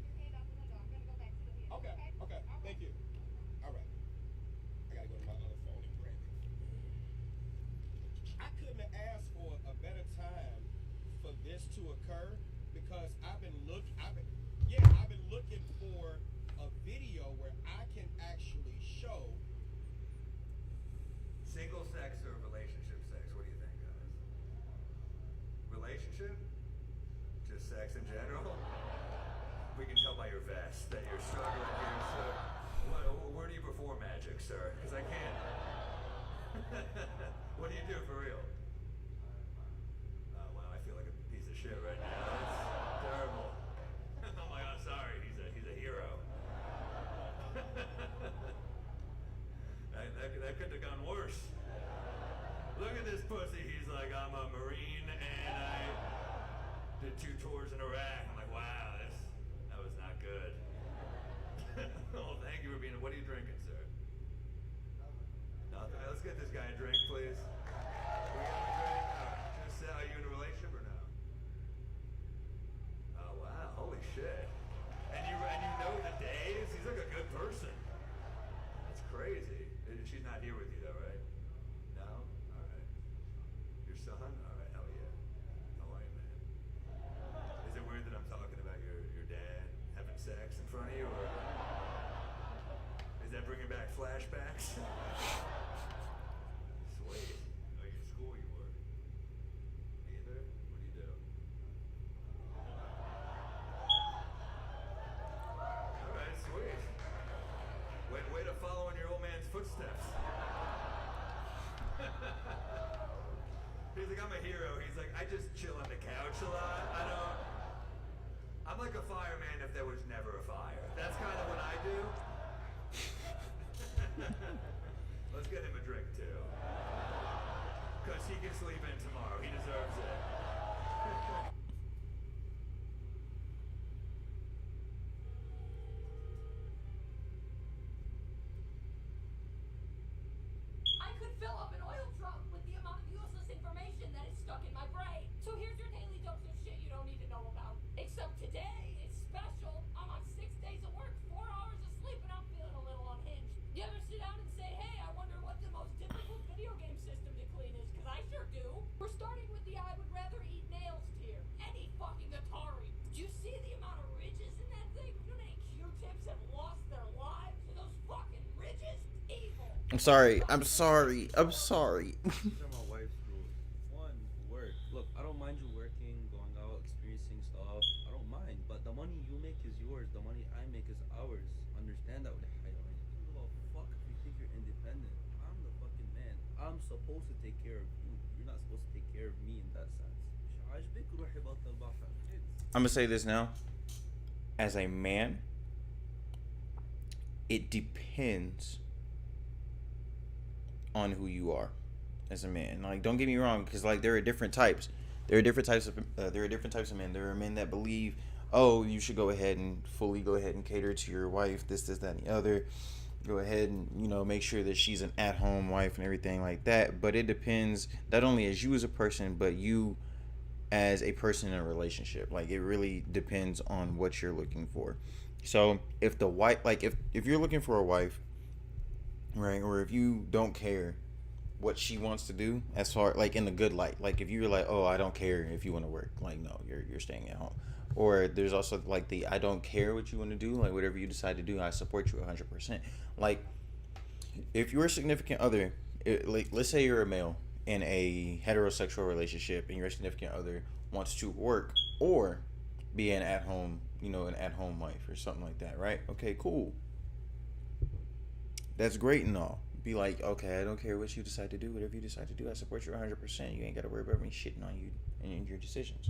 Because I can't. What do you do for real? Wow, I feel like a piece of shit right now. That's terrible. Oh my God, sorry. He's a hero. that could have gone worse. Look at this pussy. He's like, I'm a Marine and I did 2 tours in Iraq. I'm like, wow, that was not good. Oh, thank you for being. What are you drinking, sir? Nothing. Let's get this guy a drink, please. We got a drink. Just are you in a relationship or no? Oh wow, holy shit! And you know the days. He's like a good person. That's crazy. She's not here with you though, right? No. All right. Your son? All right. Hell yeah. How are you, man? Is it weird that I'm talking about your dad having sex in front of you, or is that bringing back flashbacks? Sweet. Are you in school or you work? Either? What do you do? Alright, sweet. Way to follow in your old man's footsteps. He's like, I'm a hero. He's like, I just chill on the couch a lot. I'm like a fireman if there was never a fire. That's kind of what I do. Let's get him a drink too. Because he can sleep in tomorrow. He deserves it. I could fill up an oil drum with the amount of useless information that is stuck in my brain. So here's your daily dose of shit you don't need to know about. Except today, it's special. I'm on 6 days of work, 4 hours of sleep, and I'm feeling a little unhinged. You ever sit down and say, hey, I wonder what the most difficult video game system to clean is? Because I sure do. We're starting with the I would rather eat nails tier. Any fucking Atari. Do you see the amount of ridges in that thing? You know how many Q-tips have lost their lives to those fucking ridges? Evil. I'm sorry. I'm sorry. I'm sorry. These are my wife's rules. 1, work. Look, I don't mind you working, going out, experiencing stuff. I don't mind. But the money you make is yours. The money I make is ours. Understand that? I don't give a fuck if you think you're independent. I'm the fucking man. I'm supposed to take care of you. You're not supposed to take care of me in that sense. I'm gonna say this now. As a man, it depends on who you are as a man. Like, don't get me wrong, because like there are different types. There are different types of men. There are men that believe, oh, you should go ahead and fully go ahead and cater to your wife, this, that, and the other. Go ahead and, make sure that she's an at-home wife and everything like that. But it depends not only as you as a person, but you as a person in a relationship. Like, it really depends on what you're looking for. So if the wife, like if you're looking for a wife, right, or if you don't care what she wants to do, as far like in a good light, like if you're like, oh, I don't care if you want to work, like no, you're staying at home. Or there's also like the I don't care what you want to do, like whatever you decide to do, I support you 100%. Like if your significant other, like let's say you're a male in a heterosexual relationship and your significant other wants to work or be an at-home, an at-home wife or something like that, right? Okay, cool. That's great and all. Be like, okay, I don't care what you decide to do. Whatever you decide to do, I support you 100%. You ain't got to worry about me shitting on you and your decisions.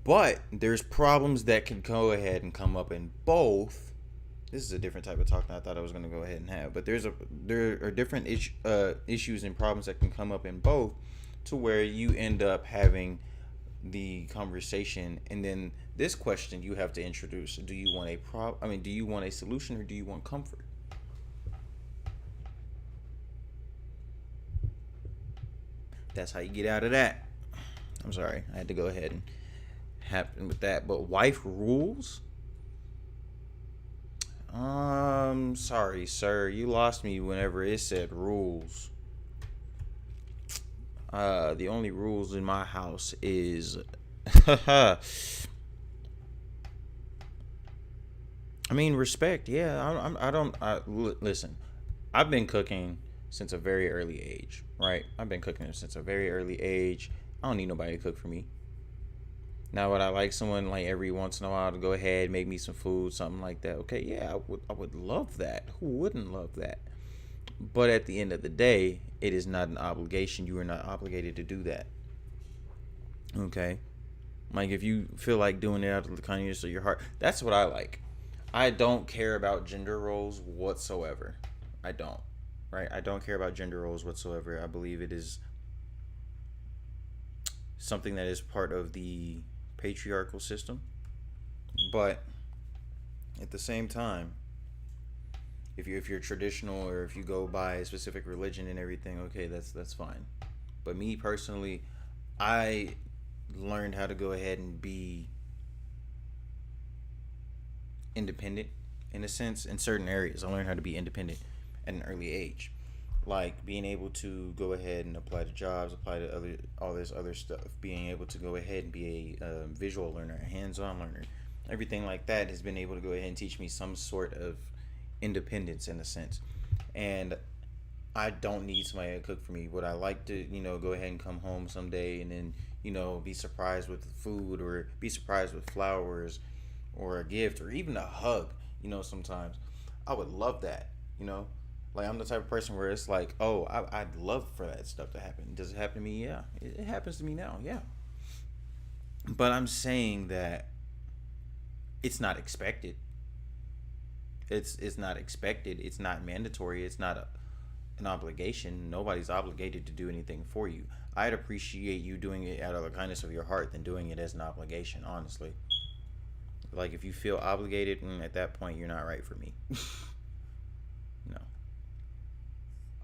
But there's problems that can go ahead and come up in both. This is a different type of talk than I thought I was going to go ahead and have. But there are different issues and problems that can come up in both, to where you end up having the conversation, and then this question you have to introduce: do you want do you want a solution, or do you want comfort? That's how you get out of that. I'm sorry, I had to go ahead and happen with that. But wife rules? Sorry, sir, you lost me whenever it said rules. The only rules in my house is respect. Yeah, listen, I've been cooking since a very early age, right? I don't need nobody to cook for me. Now, would I like someone like every once in a while to go ahead, make me some food, something like that? Okay, yeah, I would love that. Who wouldn't love that? But at the end of the day, it is not an obligation. You are not obligated to do that. Okay? Like, if you feel like doing it out of the kindness of your heart, that's what I like. I don't care about gender roles whatsoever. I don't. Right? I don't care about gender roles whatsoever. I believe it is something that is part of the patriarchal system. But at the same time, if you're traditional, or if you go by a specific religion and everything, okay, that's fine. But me personally, I learned how to go ahead and be independent in a sense in certain areas. I learned how to be independent at an early age, like being able to go ahead and apply to jobs, apply to all this other stuff, being able to go ahead and be a visual learner, a hands-on learner, everything like that has been able to go ahead and teach me some sort of independence in a sense. And I don't need somebody to cook for me. Would I like to, go ahead and come home someday and then, be surprised with food, or be surprised with flowers or a gift, or even a hug, sometimes. I would love that, Like, I'm the type of person where it's like, oh, I'd love for that stuff to happen. Does it happen to me? Yeah. It happens to me now, yeah. But I'm saying that it's not expected. It's not expected. It's not mandatory. It's not an obligation. Nobody's obligated to do anything for you. I'd appreciate you doing it out of the kindness of your heart than doing it as an obligation, honestly. Like, if you feel obligated, at that point, you're not right for me. No.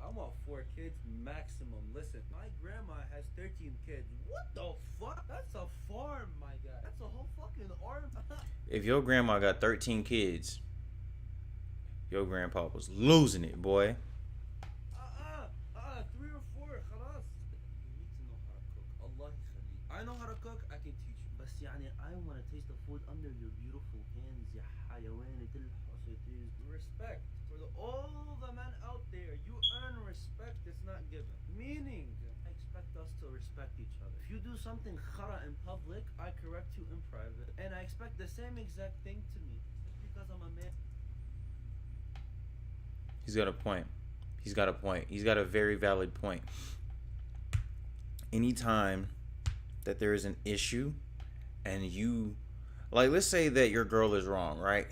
I want 4 kids maximum. Listen, my grandma has 13 kids. What the fuck? That's a farm, my guy. That's a whole fucking arm. If your grandma got 13 kids, your grandpa was losing it, boy. 3 or 4, خلاص. You need to know how to cook. Allah يخليك. I know how to cook, I can teach you. بس يعني I want to taste the food under your beautiful hands. يا حيوانة الحسيتيز. Respect for all the men out there. You earn respect, it's not given. Meaning, I expect us to respect each other. If you do something khara in public, I correct you in private. And I expect the same exact thing to me. Just because I'm a man. He's got a point. He's got a point. He's got a very valid point. Anytime that there is an issue and you, like, let's say that your girl is wrong, right?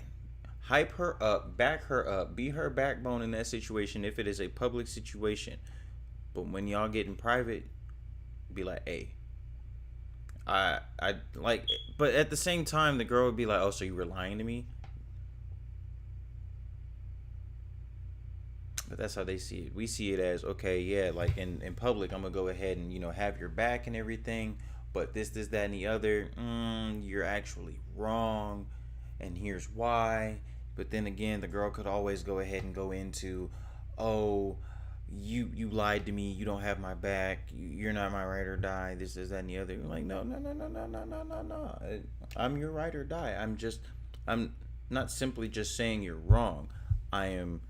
Hype her up, back her up, be her backbone in that situation if it is a public situation. But when y'all get in private, be like, hey, I like, but at the same time, the girl would be like, oh, so you were lying to me? But that's how they see it. We see it as, okay, yeah, like in public, I'm going to go ahead and, have your back and everything. But this, that, and the other, you're actually wrong. And here's why. But then again, the girl could always go ahead and go into, oh, you lied to me. You don't have my back. You're not my ride or die. This, that, and the other. You're like, no. I'm your ride or die. I'm not simply just saying you're wrong. I am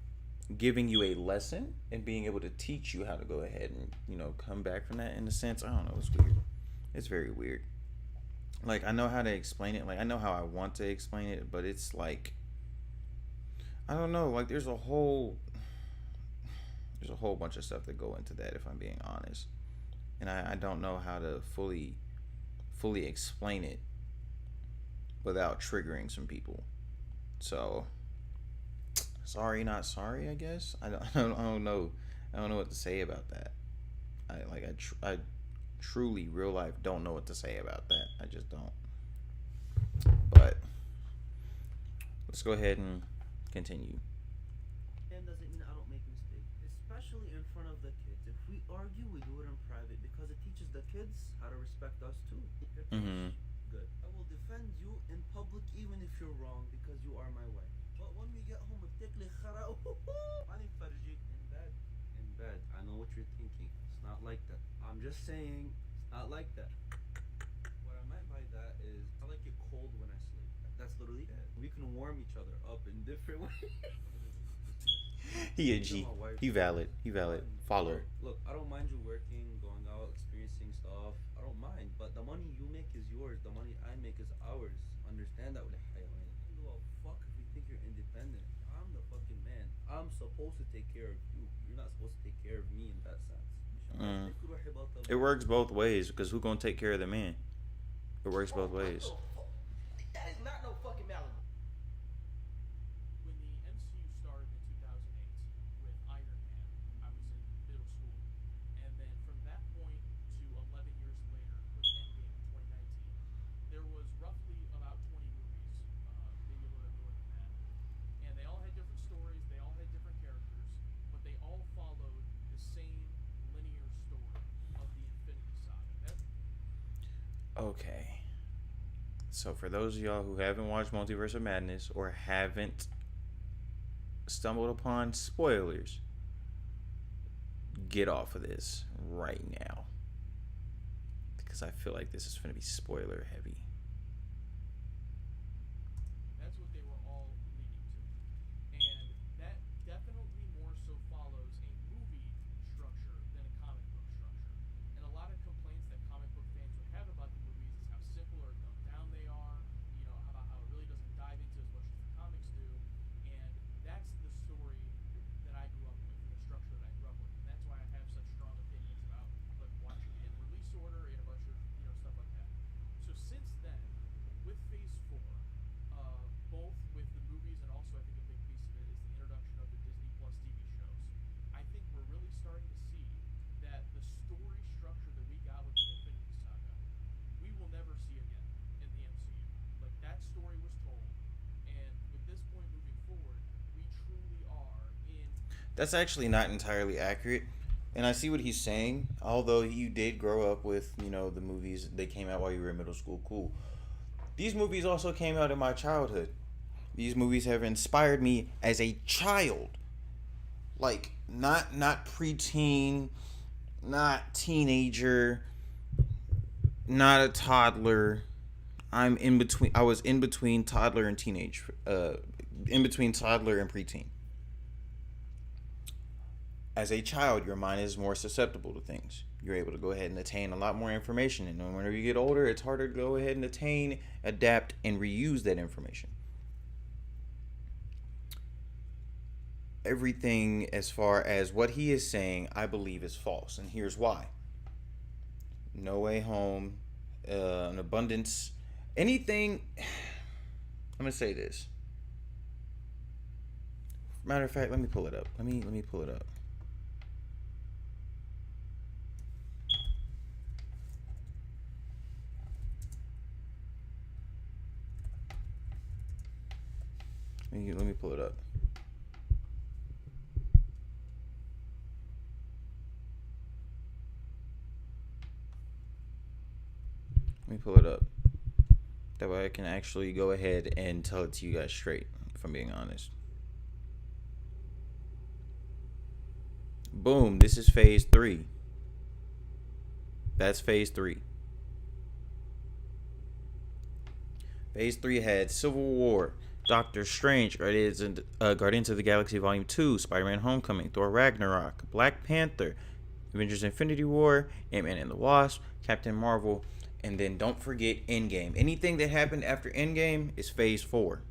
giving you a lesson and being able to teach you how to go ahead and, come back from that in a sense. I don't know. It's weird. It's very weird. Like, I know how to explain it. Like, I know how I want to explain it, but it's like, I don't know. Like, there's a whole bunch of stuff that go into that, if I'm being honest. And I don't know how to fully explain it without triggering some people. So, sorry, not sorry, I guess. I don't know. I don't know what to say about that. I truly, real life, don't know what to say about that. I just don't. But let's go ahead and continue. And doesn't mean I don't make mistakes, especially in front of the kids. If we argue, we do it in private because it teaches the kids how to respect us too. Mm-hmm. Good. I will defend you in public even if you're wrong because you are my wife. But when we get home, in bed. I know what you're thinking. It's not like that. I'm just saying, it's not like that. What I meant by that is, I like it cold when I sleep. That's literally it. We can warm each other up in different ways. He a G. He valid. Follow. Look, I don't mind you working, going out, experiencing stuff. I don't mind, but but the money you make is yours. The money I make is ours. Understand that with حيوان. Well, fuck if you think you're independent. I'm the fucking man. I'm supposed to take care of you. You're not supposed to take care of me in that sense. It works both ways because who gonna take care of the man? It works both ways. That is not no fucking Malibu. When the MCU started in 2008 with Iron Man, I was in middle school. And then from that point to 11 years later with Endgame in 2019, there was roughly about 20 movies, maybe a little bit more than that. And they all had different stories, they all had different characters, but they all followed the same linear story of the Infinity Saga. Okay. So for those of y'all who haven't watched Multiverse of Madness or haven't stumbled upon spoilers, get off of this right now. Because I feel like this is going to be spoiler heavy. That's what they were all leading to. And that definitely more so follows a movie structure than a comic book structure. And a lot of complaints that comic book fans would have about the movies is how simple or dumbed down they are, you know, about how it really doesn't dive into as much as the comics do. And that's the story that I grew up with, and the structure that I grew up with. And that's why I have such strong opinions about like watching it in release order and a bunch of, you know, stuff like that. So since then, with Phase 4, both with the movies and also I think a big piece of it is the introduction of the Disney Plus TV shows, I think we're really starting to see that the story structure that we got with the Infinity Saga, we will never see again in the MCU. Like, that story was told, and with this point moving forward, we truly are in... That's actually not entirely accurate. And I see what he's saying. Although you did grow up with, you know, the movies, they came out while you were in middle school, cool. These movies also came out in my childhood. These movies have inspired me as a child. Like, not preteen, not teenager, not a toddler. I was in between toddler and teenage, in between toddler and preteen. As a child, your mind is more susceptible to things. You're able to go ahead and attain a lot more information. And whenever you get older, it's harder to go ahead and attain, adapt, and reuse that information. Everything as far as what he is saying, I believe is false. And here's why. No Way Home, an abundance, anything. I'm going to say this. Matter of fact, let me pull it up. Let me pull it up. Let me pull it up. Let me pull it up. That way I can actually go ahead and tell it to you guys straight, if I'm being honest. Boom, this is Phase 3. That's Phase 3. Phase 3 had Civil War, Doctor Strange, Guardians of the Galaxy Volume 2, Spider-Man Homecoming, Thor Ragnarok, Black Panther, Avengers Infinity War, Ant-Man and the Wasp, Captain Marvel, and then don't forget Endgame. Anything that happened after Endgame is Phase 4.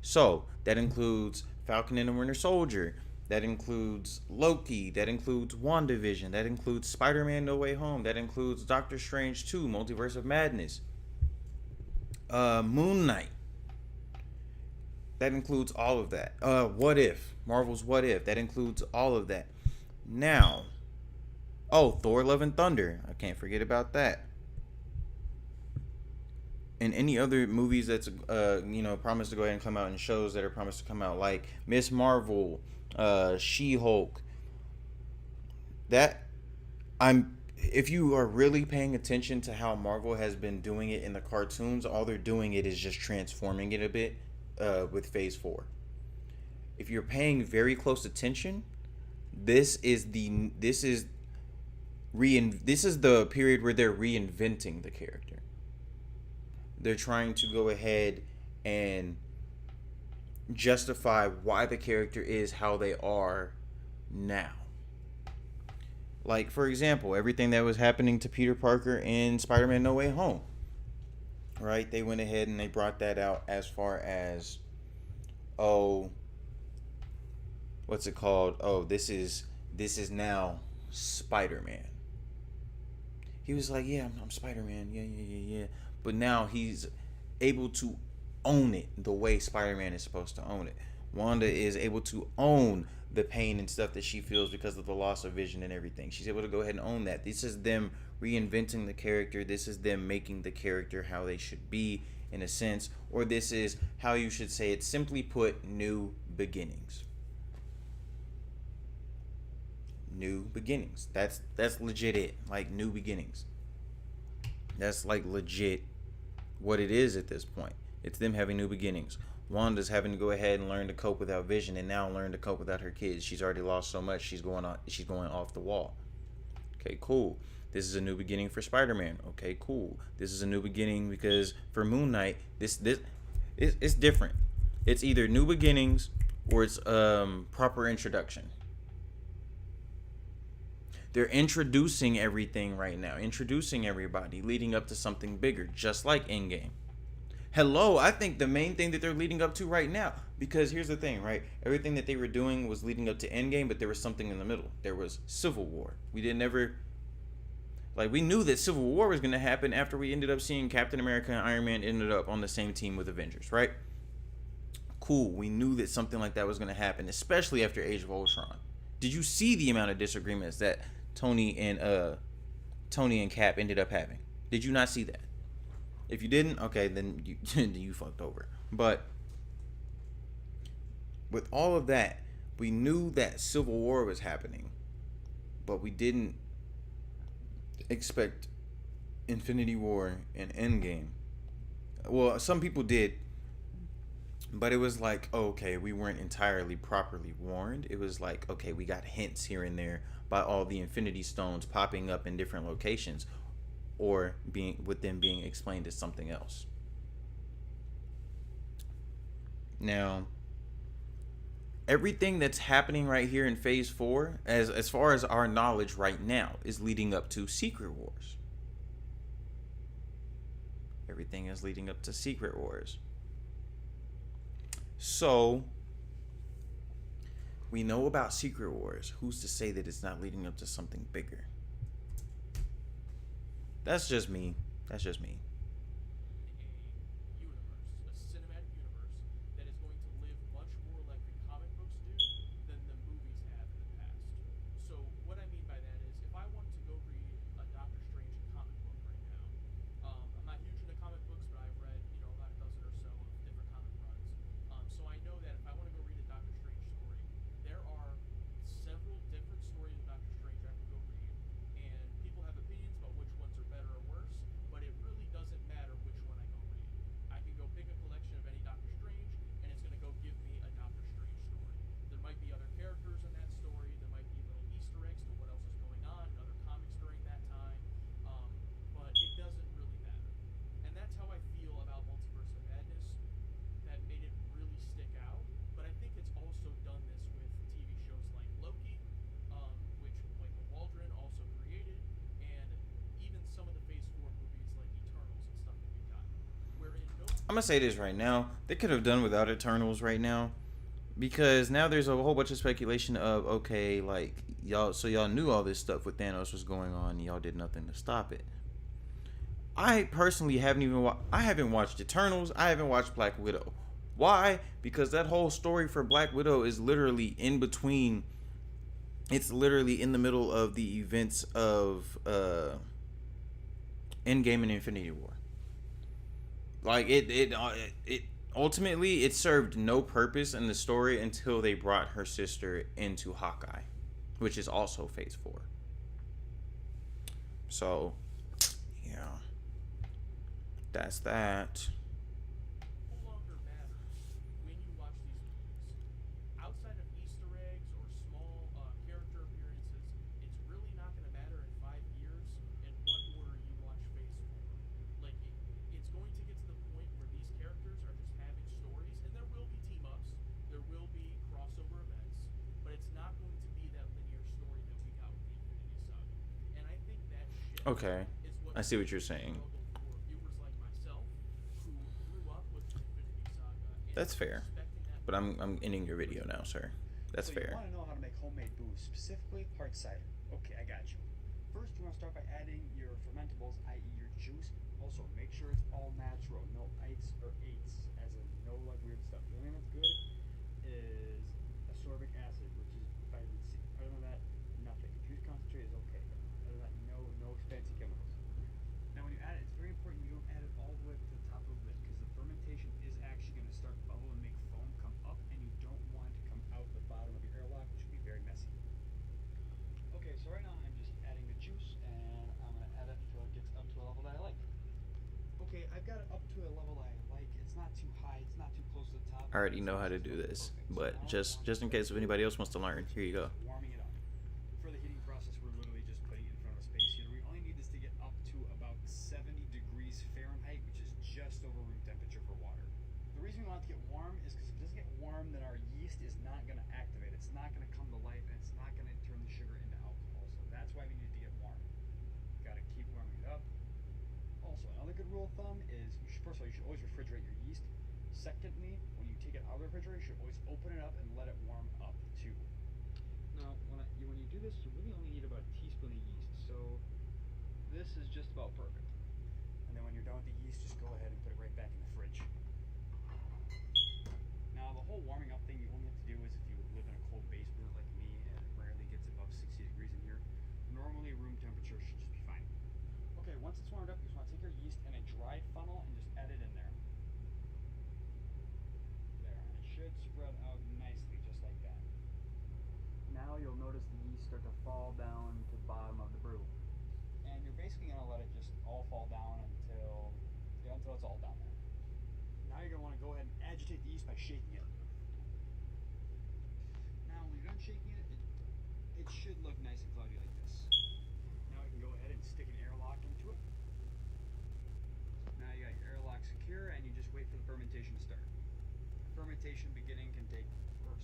So, that includes Falcon and the Winter Soldier, that includes Loki, that includes WandaVision, that includes Spider-Man No Way Home, that includes Doctor Strange 2, Multiverse of Madness, Moon Knight. That includes all of that. What If, Marvel's What If, that includes all of that. Now, Thor Love and Thunder, I can't forget about that. And any other movies that's promised to go ahead and come out, and shows that are promised to come out, like Miss Marvel, She-Hulk. If you are really paying attention to how Marvel has been doing it in the cartoons, all they're doing it is just transforming it a bit with Phase 4. If you're paying very close attention, this is the period where they're reinventing the character. They're trying to go ahead and justify why the character is how they are now. Like, for example, everything that was happening to Peter Parker in Spider-Man No Way Home. Right? They went ahead and they brought that out as far as, oh, what's it called? Oh, this is now Spider-Man. He was like, yeah, I'm Spider-Man. Yeah. But now he's able to own it the way Spider-Man is supposed to own it. Wanda is able to own the pain and stuff that she feels because of the loss of vision and everything. She's able to go ahead and own that. This is them reinventing the character. This is them making the character how they should be, in a sense. Or this is how you should say it. Simply put, new beginnings. New beginnings. That's legit it. Like, new beginnings. That's like legit what it is at this point. It's them having new beginnings. Wanda's having to go ahead and learn to cope without vision, and now learn to cope without her kids. She's already lost so much. She's going off the wall. Okay, cool. This is a new beginning for Spider-Man. Okay, cool. This is a new beginning because for Moon Knight, it's different. It's either new beginnings or it's proper introduction. They're introducing everything right now, introducing everybody, leading up to something bigger, just like Endgame. Hello, I think the main thing that they're leading up to right now, because here's the thing, right? Everything that they were doing was leading up to Endgame, but there was something in the middle. There was Civil War. We knew that Civil War was going to happen after we ended up seeing Captain America and Iron Man ended up on the same team with Avengers, right? Cool. We knew that something like that was going to happen, especially after Age of Ultron. Did you see the amount of disagreements that Tony and Cap ended up having? Did you not see that? If you didn't, okay, then you fucked over. But with all of that, we knew that Civil War was happening, but we didn't expect Infinity War and Endgame. Well, some people did, but it was like, okay, we weren't entirely properly warned. It was like, okay, we got hints here and there by all the Infinity Stones popping up in different locations, or being explained as something else. Now, everything that's happening right here in Phase 4, as far as our knowledge right now, is leading up to Secret Wars. Everything is leading up to Secret Wars. So, we know about Secret Wars. Who's to say that it's not leading up to something bigger? That's just me. A cinematic universe that is going to live much more like the comic books do than the movies have in the past. So what I mean by that is, if I wanted to go read a Doctor Strange comic book right now, I'm not huge into comic books, but I've read, about a dozen or so of different comic runs. So I know that if I want to go read a Doctor Strange story, there are several different stories of Doctor Strange I can go read, and people have opinions about which ones are better or worse, but it really doesn't matter which one I go read. I can go pick a collection of any Doctor Strange, and it's going to go give me a Doctor Strange story. There might be other characters in that story, there might be little Easter eggs to what else is going on in other comics during that time, but it doesn't really matter. And that's how I feel about Multiverse of Madness. That made it really stick out, but I think it's also done this with TV shows like Loki, which Michael Waldron also created, and even some of the Phase 4 movies like Eternals and stuff that we've gotten. I'm gonna say this right now. They could have done without Eternals right now, because now there's a whole bunch of speculation of, okay, like y'all knew all this stuff with Thanos was going on, and y'all did nothing to stop it. I personally haven't watched Eternals. I haven't watched Black Widow. Why? Because that whole story for Black Widow is literally in between. It's literally in the middle of the events of Endgame and Infinity War. Like it ultimately it served no purpose in the story until they brought her sister into Hawkeye, which is also Phase 4. So, yeah, that's that. No longer matters when you watch these movies. Outside of Easter eggs or small character appearances, it's really not going to matter in 5 years in what order you watch Phase 4. Like, it's going to get to the point where these characters are just having stories, and there will be team-ups, there will be crossover events, but it's not going to be that linear story that we got with the Infinity Saga. Okay, I see what you're saying. That's fair, but I'm ending your video now, sir. That's So fair. You want to know how to make homemade booze, specifically hard cider. Okay, I got you. First, you want to start by adding your fermentables, i.e. your juice. Also, make sure it's all natural, no ites or eights, as in no like weird stuff. The only thing that's good is ascorbic acid, which is vitamin C. Other than that, nothing. Juice concentrate is okay. Other than that, no fancy chemicals. Now, when you add it, it's very important you don't add it all the way up to the top of the lid, because the fermentation is actually going to start bubble and make foam come up, and you don't want it to come out the bottom of your airlock, which would be very messy. Okay, so right now I'm just adding the juice, and I'm going to add it until it gets up to a level that I like. Okay, I've got it up to a level that I like. It's not too high, it's not too close to the top. I already know how to do this, but just in case if anybody else wants to learn, here you go. Warming it up. For the heating process, we're literally just putting it in front of a space heater. We only need this to get up to about 70 degrees Fahrenheit, which is just over room temperature for water. The reason we want it to get warm is because if it doesn't get warm, then our yeast is not going to activate. It's not going to come to life, and it's not going to turn the sugar into alcohol. So that's why we need to get warm. Got to keep warming it up. Also, another good rule of thumb is, first of all, you should always refrigerate your yeast. Secondly, when you take it out of the refrigerator, you should always open it up and let it warm up too. Now, when you do this, you really only need about a teaspoon of yeast. So this is just about perfect. And then when you're done with the yeast, just go ahead and put it right back in the fridge. Now, the whole warming up thing you only have to do is if you live in a cold basement like me and it rarely gets above 60 degrees in here, normally room temperature should just be fine. Okay, once it's warmed up, you just want to take your yeast in a dry funnel and just add it in there. There, and it should spread out nicely, just like that. Now you'll notice the yeast start to fall down to the bottom of the brew. And you're basically going to let it just all fall down until it's all down there. Now you're going to want to go ahead and agitate the yeast by shaking it. Now when you're done shaking it, it should look nice and cloudy like this. Now we can go ahead and stick an airlock into it. Now you got your airlock secure, and you just wait for the fermentation to start. Fermentation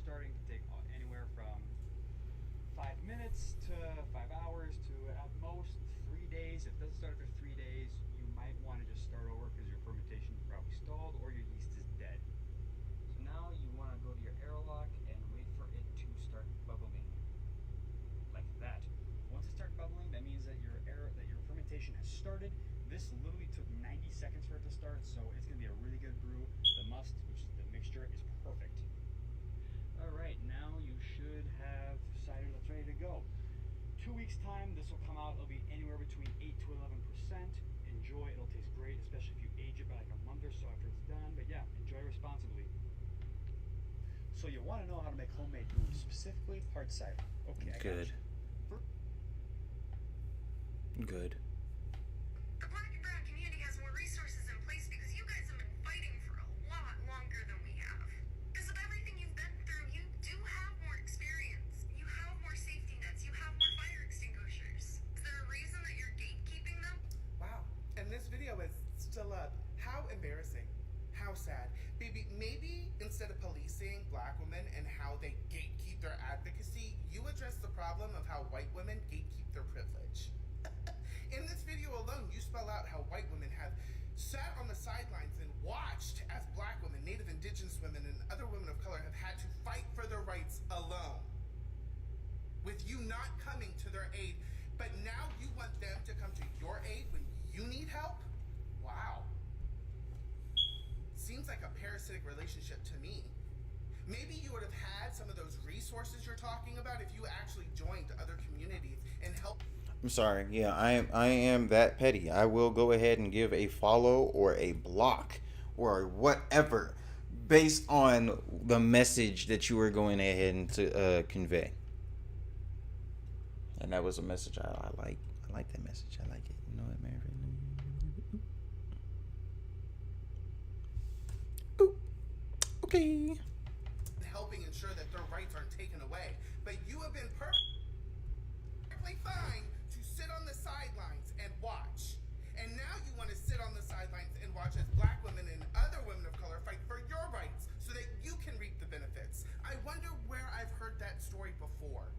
starting can take anywhere from 5 minutes to 5 hours to at most 3 days. If it doesn't start after 3 days, you might want to just start over because your fermentation is probably stalled or your yeast is dead. So now you want to go to your airlock and wait for it to start bubbling like that. Once it starts bubbling, that means that your fermentation has started. This literally took 90 seconds for it to start, so it's going to be a really good brew. The must, which is the mixture, is perfect. Alright, now you should have cider that's ready to go. 2 weeks time, this will come out. It'll be anywhere between 8 to 11%. Enjoy, it'll taste great, especially if you age it by like a month or so after it's done. But yeah, enjoy responsibly. So you want to know how to make homemade booze, specifically hard cider. Okay, I got you. Good. The Black and Brown community has more resources in place because you guys have been fighting for a lot longer than we have. Because of everything you've been through, you do have more experience. You have more safety nets. You have more fire extinguishers. Is there a reason that you're gatekeeping them? Wow. And this video is still up. How embarrassing. How sad. Baby, maybe instead of policing black women and how they gatekeep their advocacy, you address the problem of how white women gatekeep their privilege. In this video alone, you spell out how white women have sat on the sidelines and watched as black women, Native Indigenous women, and other women of color have had to fight for their rights alone. With you not coming to their aid, but now you want them to come to your aid when you need help? Wow. Seems like a parasitic relationship to me. Maybe you would have had some of those resources you're talking about if you actually joined other communities and helped. I'm sorry. Yeah, I am that petty. I will go ahead and give a follow or a block or whatever based on the message that you were going ahead and to convey. And that was a message I like. I like that message. I like it. You know what, Mary? Okay. Helping ensure that their rights aren't taken away. But you have been perfectly fine to sit on the sidelines and watch. And now you want to sit on the sidelines and watch as black women and other women of color fight for your rights so that you can reap the benefits. I wonder where I've heard that story before.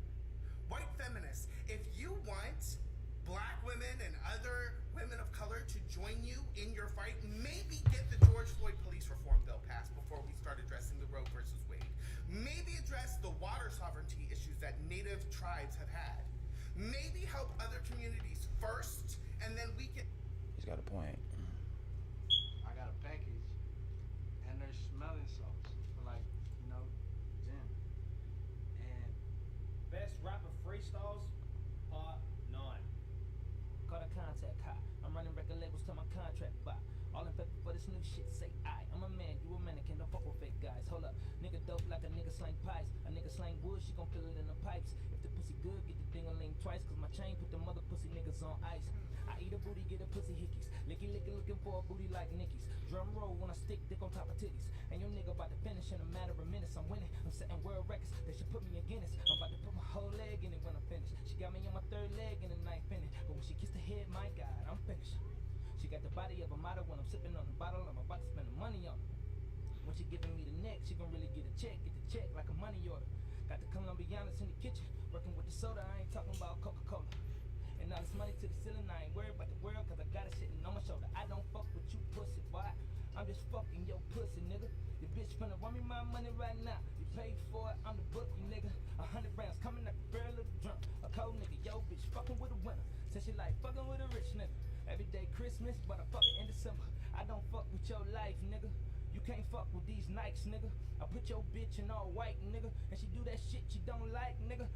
White feminists, if you want black women and other Maybe help other communities first, and then we can. He's got a point. I got a package, and there's smelling salts for like, you know, gin. And Best rapper freestyles, part 9. Call the contact high. I'm running record labels till my contract by. All in favor for this new shit, say I'm a man, you a mannequin, don't fuck with fake guys. Hold up, nigga dope like a nigga slang pipes. A nigga slang wood, she gon' feel it in the pipes. If the pussy good, get the ding-a-ling twice. Cause my chain put them other pussy niggas on ice. I eat a booty, get a pussy hickeys. Licky licky looking for a booty like Nicky's. Drum roll when I stick dick on top of titties. And your nigga about to finish in a matter of minutes. I'm winning, I'm setting world records. They should put me in Guinness. I'm about to put my whole leg in it when I'm finished. She got me on my third leg in the ninth inning. But when she kissed the head, my God, I'm finished. She got the body of a model when I'm sipping on the bottle. I'm about to spend the money on her. When she giving me the neck, she gon' really get the check like a money order. Got the Colombianas in the kitchen, working with the soda, I ain't talking about Coca-Cola. And all this money to the ceiling, I ain't worried about the world, cause I got it sitting on my shoulder. I don't fuck with you pussy, boy. I'm just fucking your pussy, nigga. Your bitch finna run me my money right now. You paid for it, I'm the bookie, nigga. 100 rounds coming like a barrel of the drum. A cold nigga, yo bitch fucking with a winner. Since she like fucking with a rich nigga. Every day Christmas, but I fuck it in December. I don't fuck with your life, nigga. You can't fuck with these Nikes, nigga. I put your bitch in all white, nigga. And she do that shit you don't like, nigga.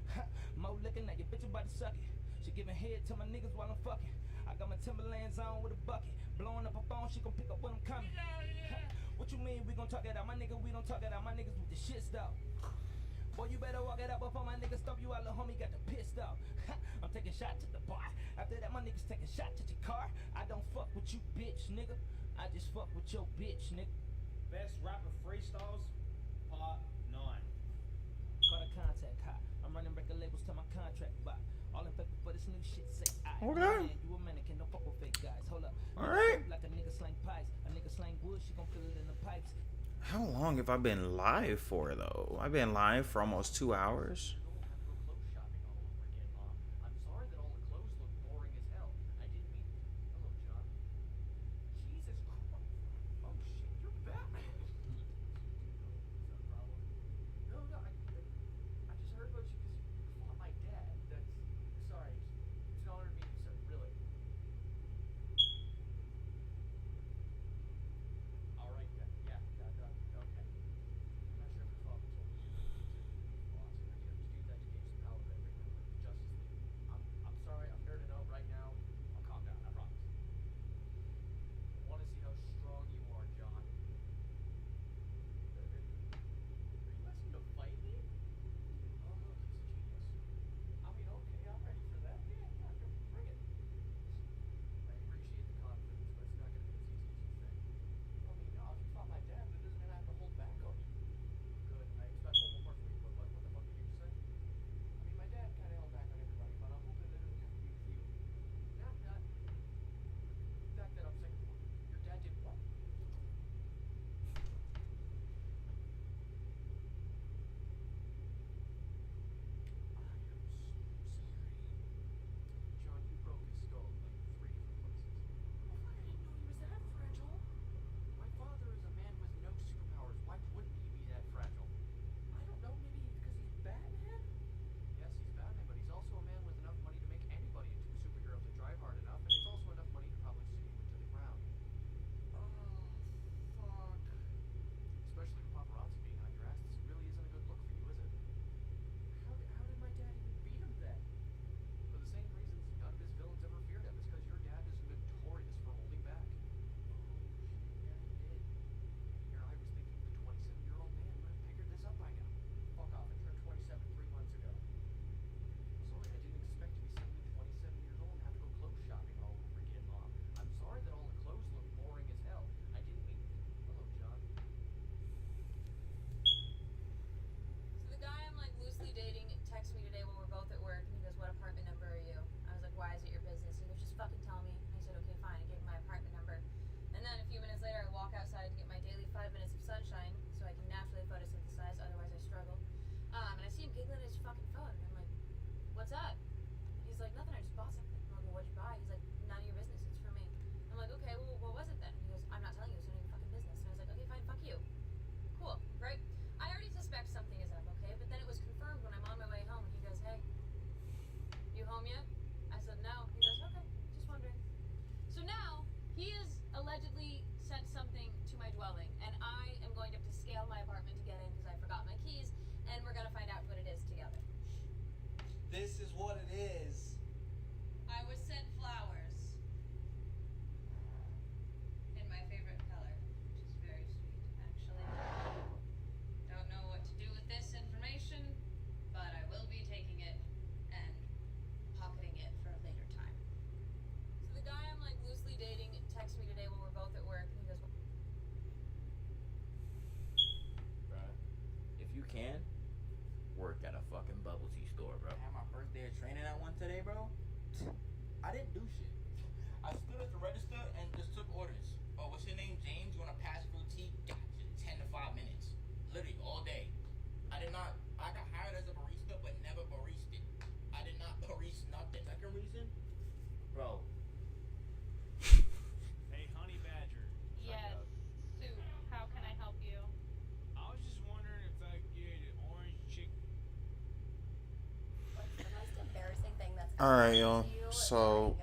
Mo looking at your bitch about to suck it. She giving head to my niggas while I'm fucking. I got my Timberlands on with a bucket. Blowing up her phone, she gon' pick up when I'm coming. What you mean we gon' talk it out? My nigga, we don't talk it out. My niggas with the shit stuff. Boy, you better walk it out before my niggas stomp you out. Lil' homie got the pissed off. I'm taking shots at the bar. After that, my niggas taking shots at your car. I don't fuck with you, bitch, nigga. I just fuck with your bitch, nigga. Best rapper freestyles, part 9. Call the contact high. I'm running record labels till my contract by. All in favor for this new shit, say Okay. Man, you a mannequin, don't fuck with fake guys. Hold up. Alright. Like a nigga slang pipes. A nigga slang wood, she gon' feel it in the pipes. How long have I been live for, though? I've been live for almost 2 hours. I'm sorry that all the clothes look boring as hell. I didn't mean. Hello, John. Jesus Christ. Oh shit, you're Batman. Is that a problem? No, I just heard about you because you fought my dad. That's sorry. It's an honor to meet you, sir. Really. All right then. Yeah. Okay. I'm not sure if the father told you to philosopher here. Just do you can, work at a fucking bubble tea store, bro. I had my first day of training at one today, bro. I didn't do shit. I stood at the register and just took orders. Oh, what's your name, James? You want to pass through tea? Gotcha. 10 to 5 minutes. Literally all day. I got hired as a barista, but never baristed. I did not barista nothing. Second reason? Bro. Hey, Honey Badger. Yes. Sue, how can I help you? I was just wondering if I could get an orange chicken. What's the most embarrassing thing that's All right, happened y'all. to you? So,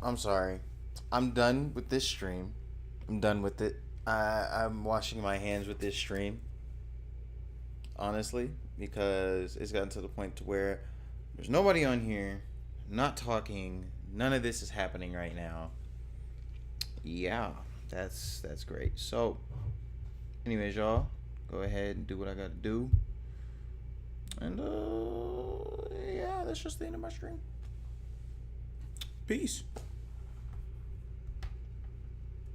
I'm sorry. I'm done with this stream. I'm done with it. I'm washing my hands with this stream. Honestly, because it's gotten to the point to where there's nobody on here, not talking. None of this is happening right now. Yeah, that's great. So, anyways, y'all, go ahead and do what I gotta do. And yeah, that's just the end of my stream. Peace.